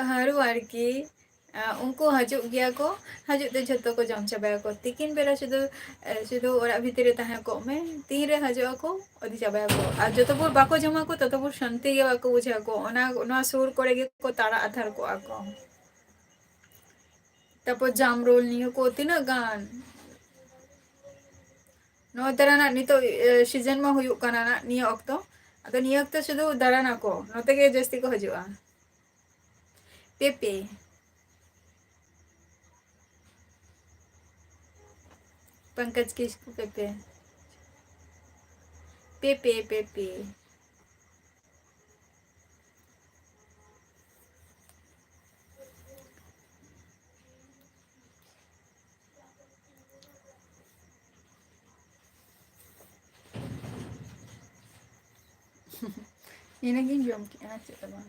हारू आरकी उनको हजु गया को हजु ते झतो को जम चाबा को तिकिन बेरा शुधु शुधु ओरा भितरे ताहे को में तीन रे हजु को अदि चाबा को आ जतो बुर बाको जमा को ततो बुर शांति गे को बुझा को ओना सुर करे गे को तारा आधार को आको तापर जाम रोल नियो को तिना गान नो दराना नितो सीजन में हुयु काना ना निया ऑक्टो अतो निया ऑक्टो शुधु दराना को नोते के जस्ती को हजुआ पेपे पंकज किसको पेपे पेपे पेपे ini gin jom ki ana cek ba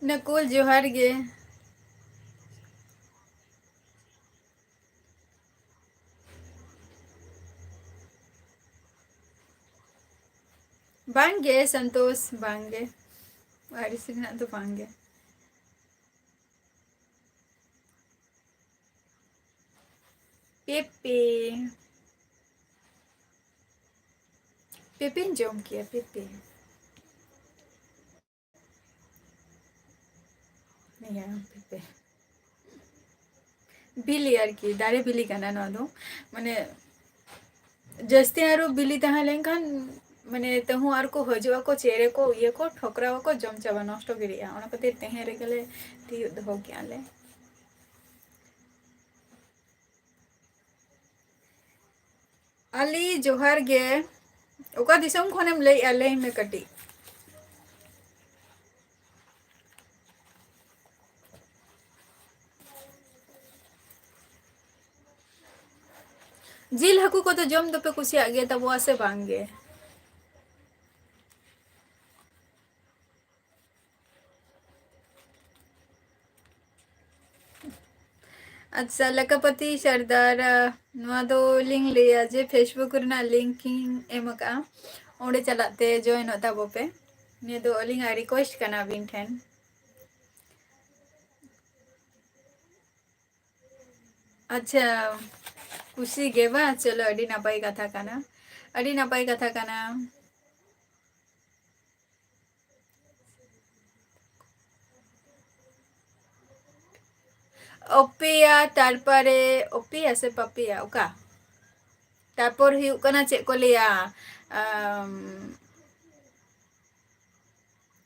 Nakul जोहार गे बांगे संतोष बांगे वारिस ना तो बांगे पेपे पेपे जम किया पेपे नहीं है पेपे बिली यार की दारे बिली कना ना दो माने जस्ती आरो बिली तहा लेंखान माने तहु आर को हजवा को चेरे को ये को ठोकरा को जम चाबा नष्ट गिरिया ओना कते तेहे रे गले ती दो क्या ले अली जोहार गे ओका दिसम खोनेम लई अले में कटी जिल हकू को तो जम दोपे कुसिया गे तब वो से बांगे अच्छा लकापति सरदार नवा दो लिंक लिया जे फेसबुक रना लिंकिंग एमका ओंडे चलाते जॉइन होता बोपे ने दो लिंक रिक्वेस्ट करना बिन ठेन अच्छा खुशी गे बा चलो अड़ी नापाई कथा काना अड़ी नापाई कथा काना ओपिया तारपरे ओपिया से पपिया ओका तारपर हुयुग कना चेक को लिया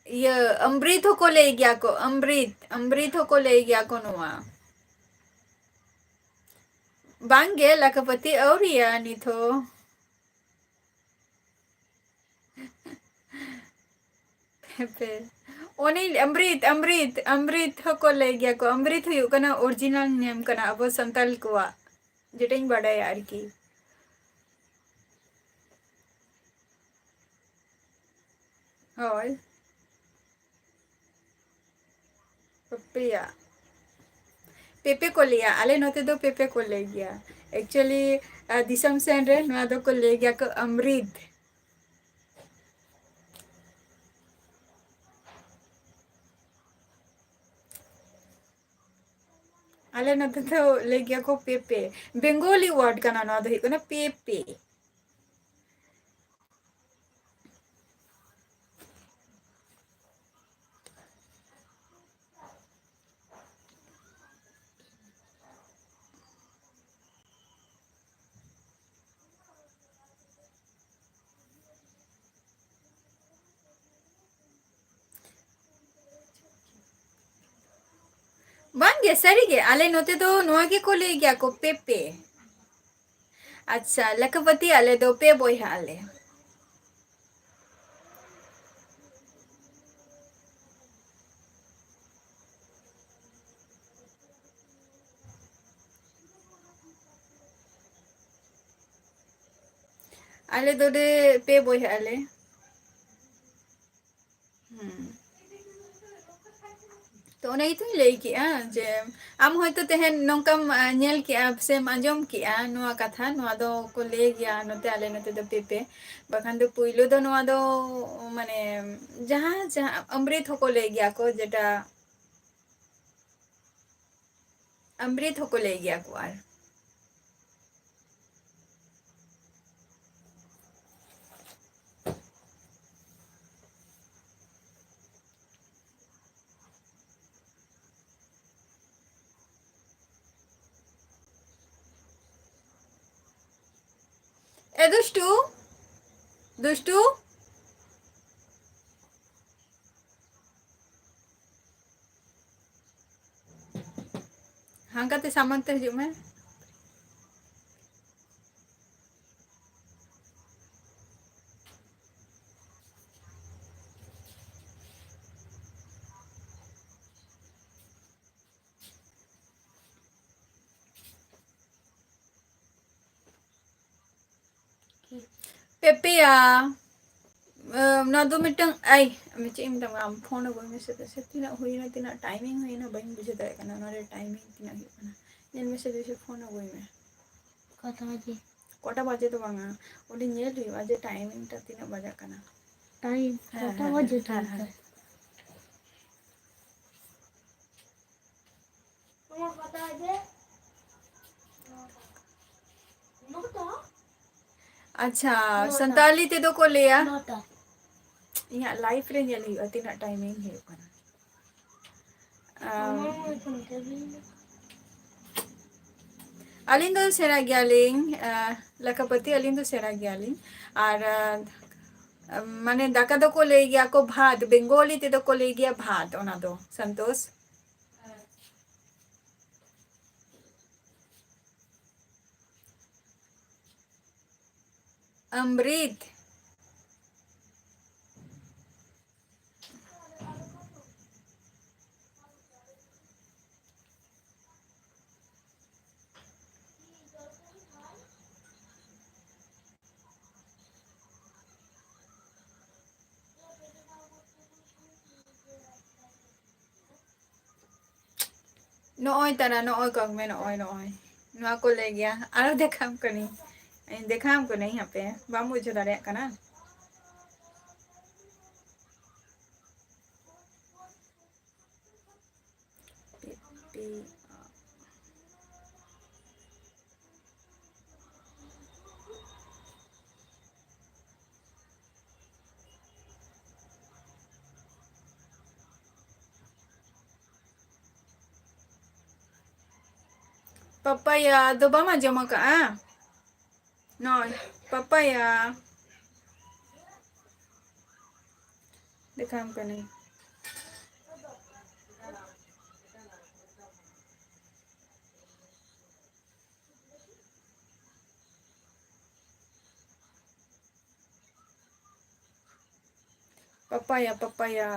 ये अमृत को ले गया को अमृत को ले गया को नुआ बांगे लखपति और या निथो पे ओनी अमृत अमृत अमृत को ले गया को अमृत हुयुग कना ओरिजिनल नेम कना अब संताल को जेटिंग बड़ाय यार की होय पपिया पेपे को लिया आले नोते दो पेपे को ले गया एक्चुअली दिसम सेन रे नवा दो को ले गया को अमृत आले नोते तो ले गया को पेपे बंगाली वर्ड का ना दो हिको ना पेपे बांगे सरी गे आले नोते दो नोआ के को ले गया को पेपे अच्छा लखपति आले दो पे बोय आले आले दो दे पे बोय आले तो उन्हें तो ले किया जे आम होय तो तेहन नोंकम नेल किया सेम आंजम किया नुआ कथा नुआ दो को ले गया नोते आले नोते दो पेपे बखान दो पुइलो दो नुआ दो माने जहां जहां अमृत को ले गया को जेटा अमृत को ले गया को आर ए दुष्टू दुष्टू हाँ कहते सामान तो हजू में पेपिया ना दो मिटंग आई मैं चेम तम आम फोन अगो में से तीना हुईना तीना टाइमिंग हुईना बइन बुझे दाड़े कना नोरे टाइमिंग तीना हुई कना नेल में से फोन अगो में कथा बजे कोटा बजे तो बांगा ओडी नेल हुई बजे टाइमिंग ता तीना बजा कना टाइम कथा बजे ठीक है तुम्हें पता है अच्छा संताली ते दो को लिया नोटा यहाँ लाइफ रे नेल हुई तीना टाइमिंग हुई कना अलिंग दो सेरा ग्यालिंग लकापति अलिंग दो सेरा ग्यालिंग और माने दाका दो को ले गया को भात बेंगोली ते दो को ले गया भात ओना दो संतोष अमृत नॉय तना नॉय कग में नॉय नॉय नॉय को ले गया आरो देखाम कनी देखाम को नहीं यहाँ पे बाम बुझे दाड़े कना papaya do ba ma jama ka no papaya देखा हमका नहीं papaya papaya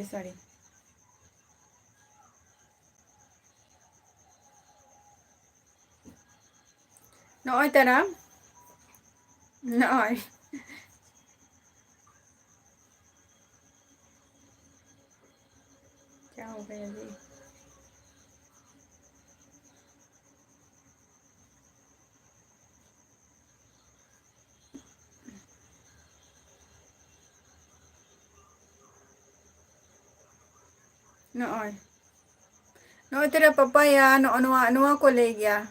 sorry नॉय तना नॉय क्या हो गया जी नॉय नॉय तेरा पपाया नुआ नुआ को ले गया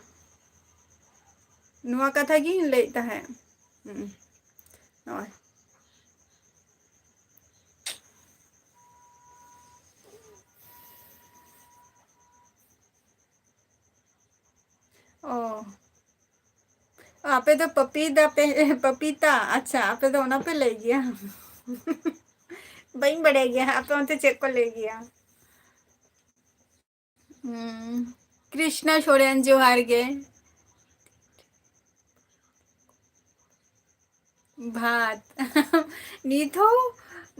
नुआ कथा की लेता है नॉय ओ आपे तो पपीता पे पपीता अच्छा आपे तो ओना पे ले गया बइन बढ़े गया आपे उनसे चेक को ले गया कृष्णा सोरेन जोहार गे भात नीत हो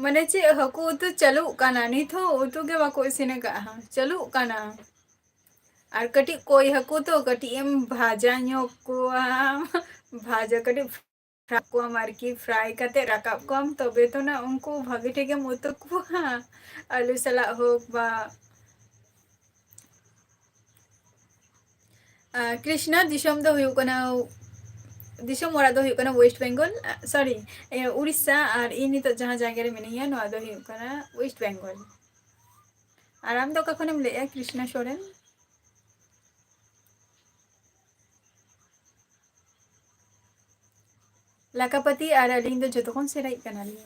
मने चे हकू उतु चलू काना नीत हो उतु के बाको इसिने का चलू काना और कटी कोई हकू तो कटी एम भाजा ñoकुआ भाजा कटी फ्राई मारकी फ्राई करते रकाब कम तबे तो ना उनको भागे ठीक है मुतु कुआ आलू सला हो बा कृष्णा दिशम दो हुई कना दिशम वाला दो हुई कना वेस्ट बेंगल सॉरी उड़ीसा और इन तो जहाँ जगह रे मिनिया नो दो हुई कना वेस्ट बेंगल आराम दो कखनम ले कृष्णा सोरेन लकापति और अलिंग दो जतोन से राइट कना ली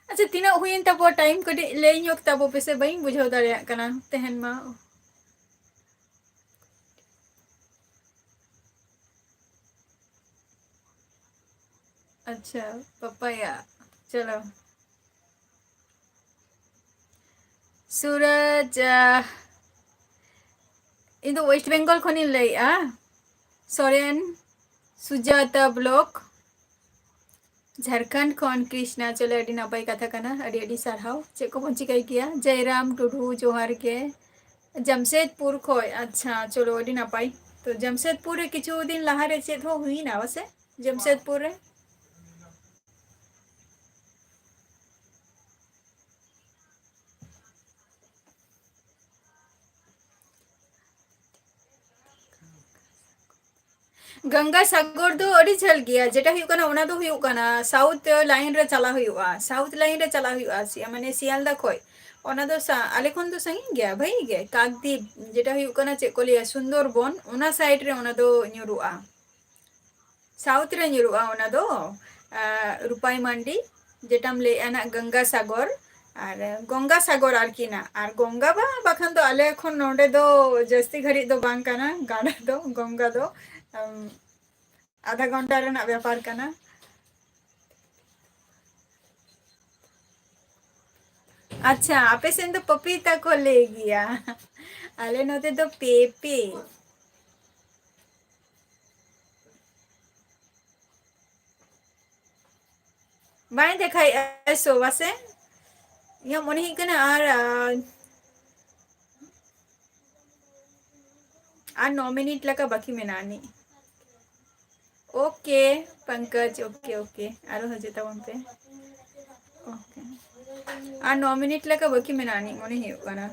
अच्छा तीना हुईन तबो टाइम कटी ले ᱧᱚᱜ तबो पेसे बई बुझाव दाड़े कना तेहन मा अच्छा पपाया चलो सूरज इन दो वेस्ट बेंगल खनि लैया सोरेन सुजाता ब्लॉक झारखंड खन कृष्णा चलो अडी नपाय कथा कना अडी सारहाव चे को बन चिकाई किया जयराम टुडू जोहार के जमशेदपुर खोय अच्छा चलो अडी नपाय तो जमशेदपुर किछु दिन लहारे चेद हो हुई ना वसे जमशेदपुर रे गंगा सागर दो अड़ी झल गया जेटा हुई कना ओना दो हुई कना साउथ लाइन रे चला हुआ साउथ लाइन रे चला हुआ माने सियालदा खोय ओना दो आले खन दो संगी गया भाई गे काकद्वीप जेटा हुई कना चे को लिया सुंदरबन ओना साइड रे ओना दो न्यूरुआ साउथ रे न्यूरुआ ओना दो रूपाई मंडी जेटाम ले ना गंगा सागर और गंगा सागर आरकी ना और गंगा बाखान दो आले खन नोडे दो जस्ती घड़ी दो बांग कना गाड़ा दो गंगा दो आधा घंटा रेना व्यापार कना अच्छा आपे सेन तो पपीता को ले गया आले नोते तो पेपे बाय देखाई ऐसो वासे या मने ही कना और 9 मिनट लगा बाकी में नानी ओके पंकज ओके ओके आरो हजता वन पे ओके और 9 मिनट लगा बाकी में नानी मने ही कना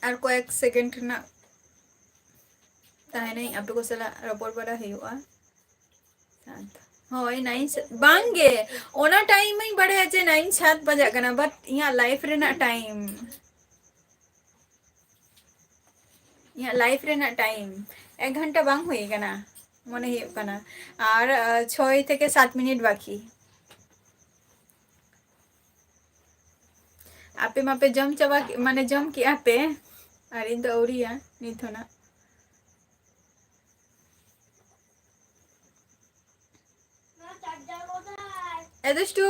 और कोई सेकंड ना ताहे नहीं आपे को सला रपोर्ट बड़ा हुआ होय 9 बांगे ओना टाइम में बड़े अजे 9 7 बजे कना बट यहाँ लाइफ रेना टाइम यहाँ लाइफ रेना टाइम 1 घंटा बांग हुई कना मने ही कना और 6 থেকে 7 मिनट बाकी आपे मापे जम चबा माने जम की आपे और इन तो औरिया नित होना एदुष्टू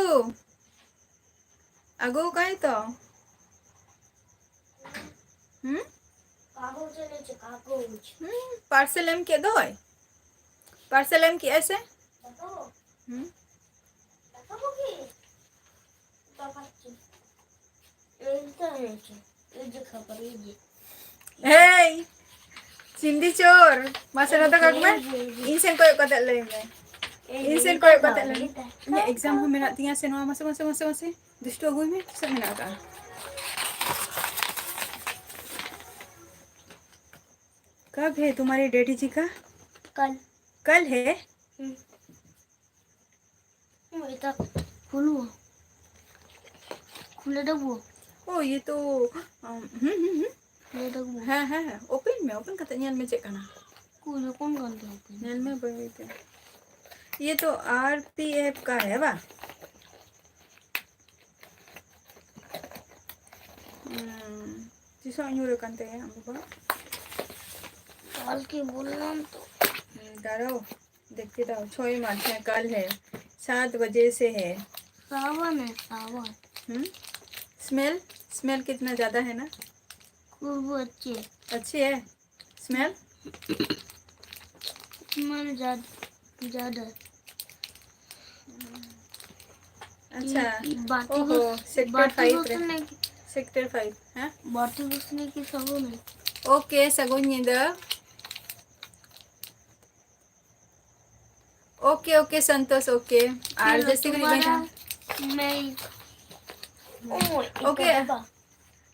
अगो काय तो पार्सल एम के दो पार्सल एम की ऐसे हे चिंदी चोर मासे रता कक में इनसेन कोई कत ले में इनसेन कोई कत ले ये एग्जाम हो मेना तिया से नो मासे मासे मासे मासे दुष्टो हो में सब मेना का कब है तुम्हारी डैडी जी का कल कल है खुले दबो ओ ये तो हाँ हाँ ओपन करते न्याल में चेक करना कौन करते ओपन न्याल में बैठे ये तो आरपीएफ का है वा जिसो न्यूरो करते हैं हमको कल की बोलना तो दारो देखते रहो 6 मार्च है कल है 7 बजे से है सावन है सावन स्मेल स्मेल कितना ज़्यादा है ना खूब अच्छी है स्मेल मन ज़्यादा अच्छा बाती ओहो सेक्टर 5 रे बसने सेक्टर 5 हाँ बाती बसने की सगो नहीं ओके सगुन निंदा ओके ओके संतोष ओके और जैसे कि मैं ओके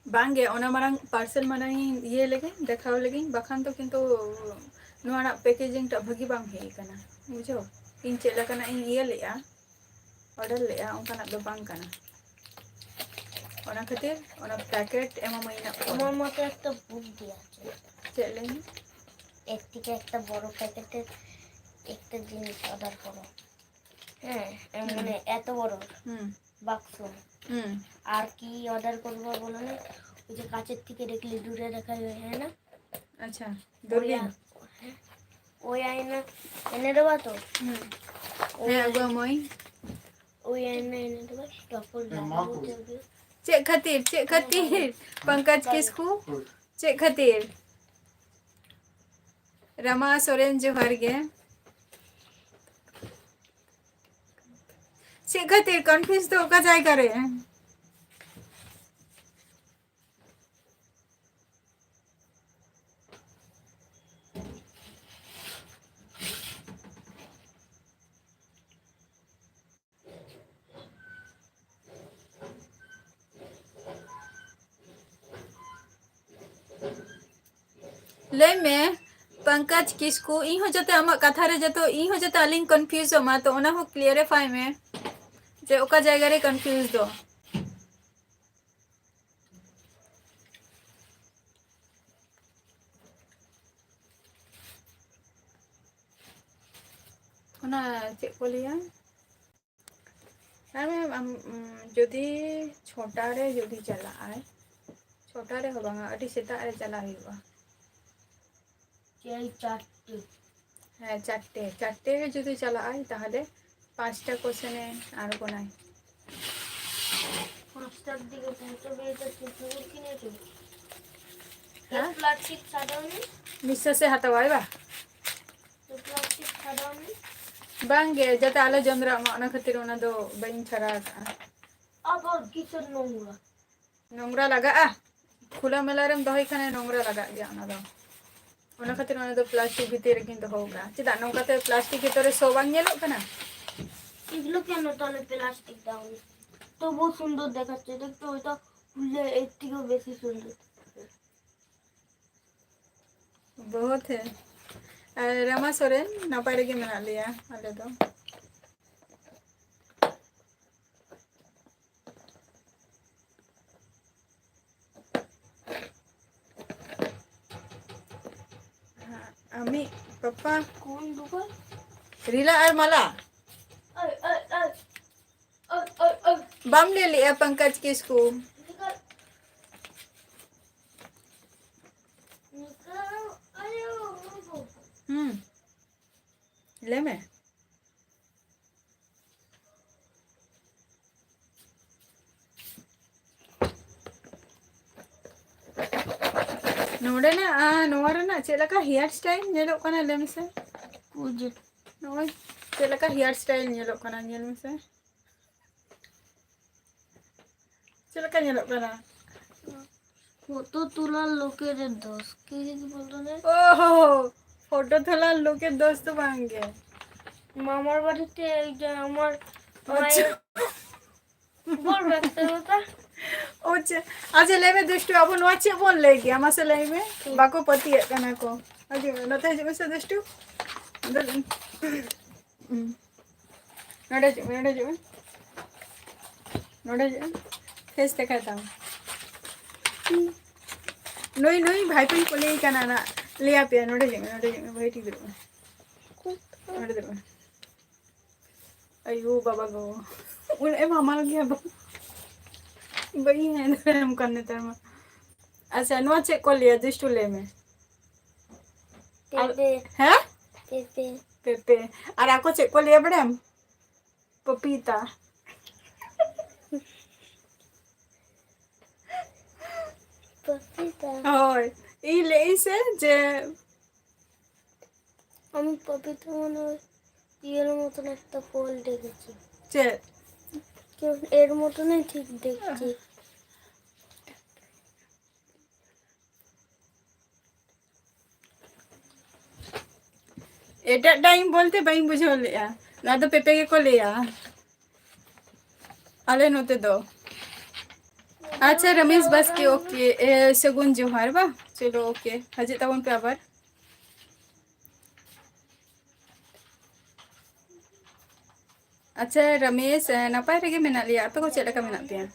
बांगे ओना मारंग पार्सल मारंग ये लगे देखाव लगे बखान तो किंतु नोना पैकेजिंग टा भगी बांग हे कना बुझो इन चेला कना इन ये लेया ऑर्डर लेया उनका दो बांग कना ओना खातिर ओना पैकेट एमा महीना আমার মতে একটা বুক দিয়া আছে चले এক থেকে একটা বড় প্যাকেটের একটা জিনিস অর্ডার করো হ্যাঁ মানে এত বড় বাক্স আর কি অর্ডার করবো বলো না ওই যে কাচের থেকে দেখলে দূরে দেখা যায় হ্যাঁ না अच्छा दूरबीन ওই আয়না এনে দেবা তো है अगो मोई ওই আয়না এনে দেবা তখন चेक खातिर पंकज किसको चेक खातिर रमा सोरेन जोहर गे चेक खातिर कंफ्यूज तो का जाय करे ले में पंकज किसको इन हो जाते आमा कथा रे जतो इन हो जाते अलिंग कंफ्यूज मा तो ओना हो क्लियरिफाई में जे ओका जगह रे कंफ्यूज दो ओना चे को लिया जदि छोटा रे जदि चला आए छोटा रे हो बांगा अटी सेता रे चला हुआ चारटे हाँ चारटे चारटे रे जदि चला आए ताहले पांचटा क्वेश्चन आर बनाए पांचटार दिके पहुंचबे এটা সুযোগ কিনে তো हाँ প্লাস্টিক সাদাওনি मिस्टर से हटवाए बा তো প্লাস্টিক সাদাওনি बांगे जते आले जंद्रा मा ओना खातिर ओना दो बइन छरा আবার কিসের নোংরা नोंगरा लगा खुला मेला रेम दही खाने नोंगरा लगा गया ओना खातिर ओना दो प्लास्टिक भीतर किन दो होगा चेदा नोंकाते प्लास्टिक भीतर सो बांग नेलो कना এগুলো কেন তাহলে প্লাস্টিক দাওনি তবু সুন্দর দেখাচ্ছে দেখতো ওইটা খুললে এর থেকেও বেশি সুন্দর बहुत है रमा सोरेन नपाय रेगे मेना लिया आले दो আমি पापा কোন দোকান रीला और माला ওই ওই ওই ওই ওই ওই बम ले लिया पंकज किसको निकल निकल आयो मुझको ले में नोड़े ना नोरे ना चेलका हेयर स्टाइल नेलो कना ले में से पूजे नोय चेलका हेयर स्टाइल नेलो कना नेल में से चेलका नेलो कना फोटो তোলার লোকের দোষ কে যদি বলতো না ओहो फोटो তোলার লোকের দোস্ত ভাঙ্গে মামার বাড়িতে এই যে আমার अच्छा মায়ের বলবে একটা কথা ओचे आज ले में दुष्टु अब नोचे बोल ले गया मसे ले में बाको पति है कना को आज नते जे से दुष्टु नडे जे फेस दिखाता हूं नोई नोई भाई पन को ले कना ना ले आ पे नडे जे भाई ठीक दो नडे दो अयो बाबा गो उन ए मामा गया बड़ी है हम करने तरह अच्छा नो चेक कर लिया दुष्टु ले में পেঁপে हैं পেঁপে पेपे और आपको चेक कर लिया बड़े पपीता পপিতা और ई ले से जे আমি পপিতা মনে হয় ইয়ের মতন একটা ফল দেখেছি जे কেউ এর মতনই ঠিক দেখছি एटा टाइम बोलते भाई बुझो लिया ना तो पेपे के को लिया अले नोते दो अच्छा रमेश बस के ओके सगुन जोहार बा चलो ओके हजे तबन पे आबर अच्छा रमेश नपाय रेगे मेना लिया आपे को चेला का मेना पे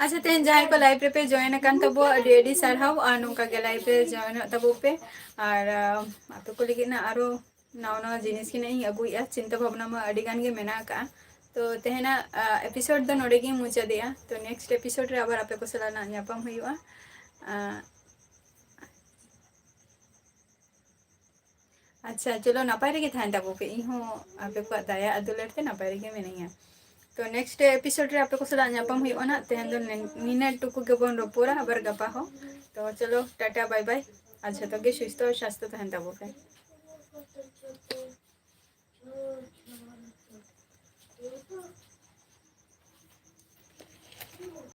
अच्छा तेन जहाँ को लाइव पे जॉइन अकान तबो रेडी सारहाव और नोका के लाइव पे जॉइन तबो पे और आपे को लगी ना आरो नाव नाव जिनिस की नहीं अगुया चिंता भावना में अड़ी गान गे मेना का तो तेहना एपिसोड दो नोडे गी मुचा दिया तो नेक्स्ट एपिसोड रे आबार आपे को सला ना न्यापम हुआ अच्छा चलो नापाय रे थान तबो पे इहो आपे को दाया अदुलरते नापाय रे मेनिया तो नेक्स्ट एपिसोड रे आपे को सला न्यापम हुई ना तेहन दो निना टुकु के बन रोपोरा आबार गपा हो तो चलो टाटा बाय बाय अच्छा तो के सुस्थ और स्वास्थ्य तहन तबो पे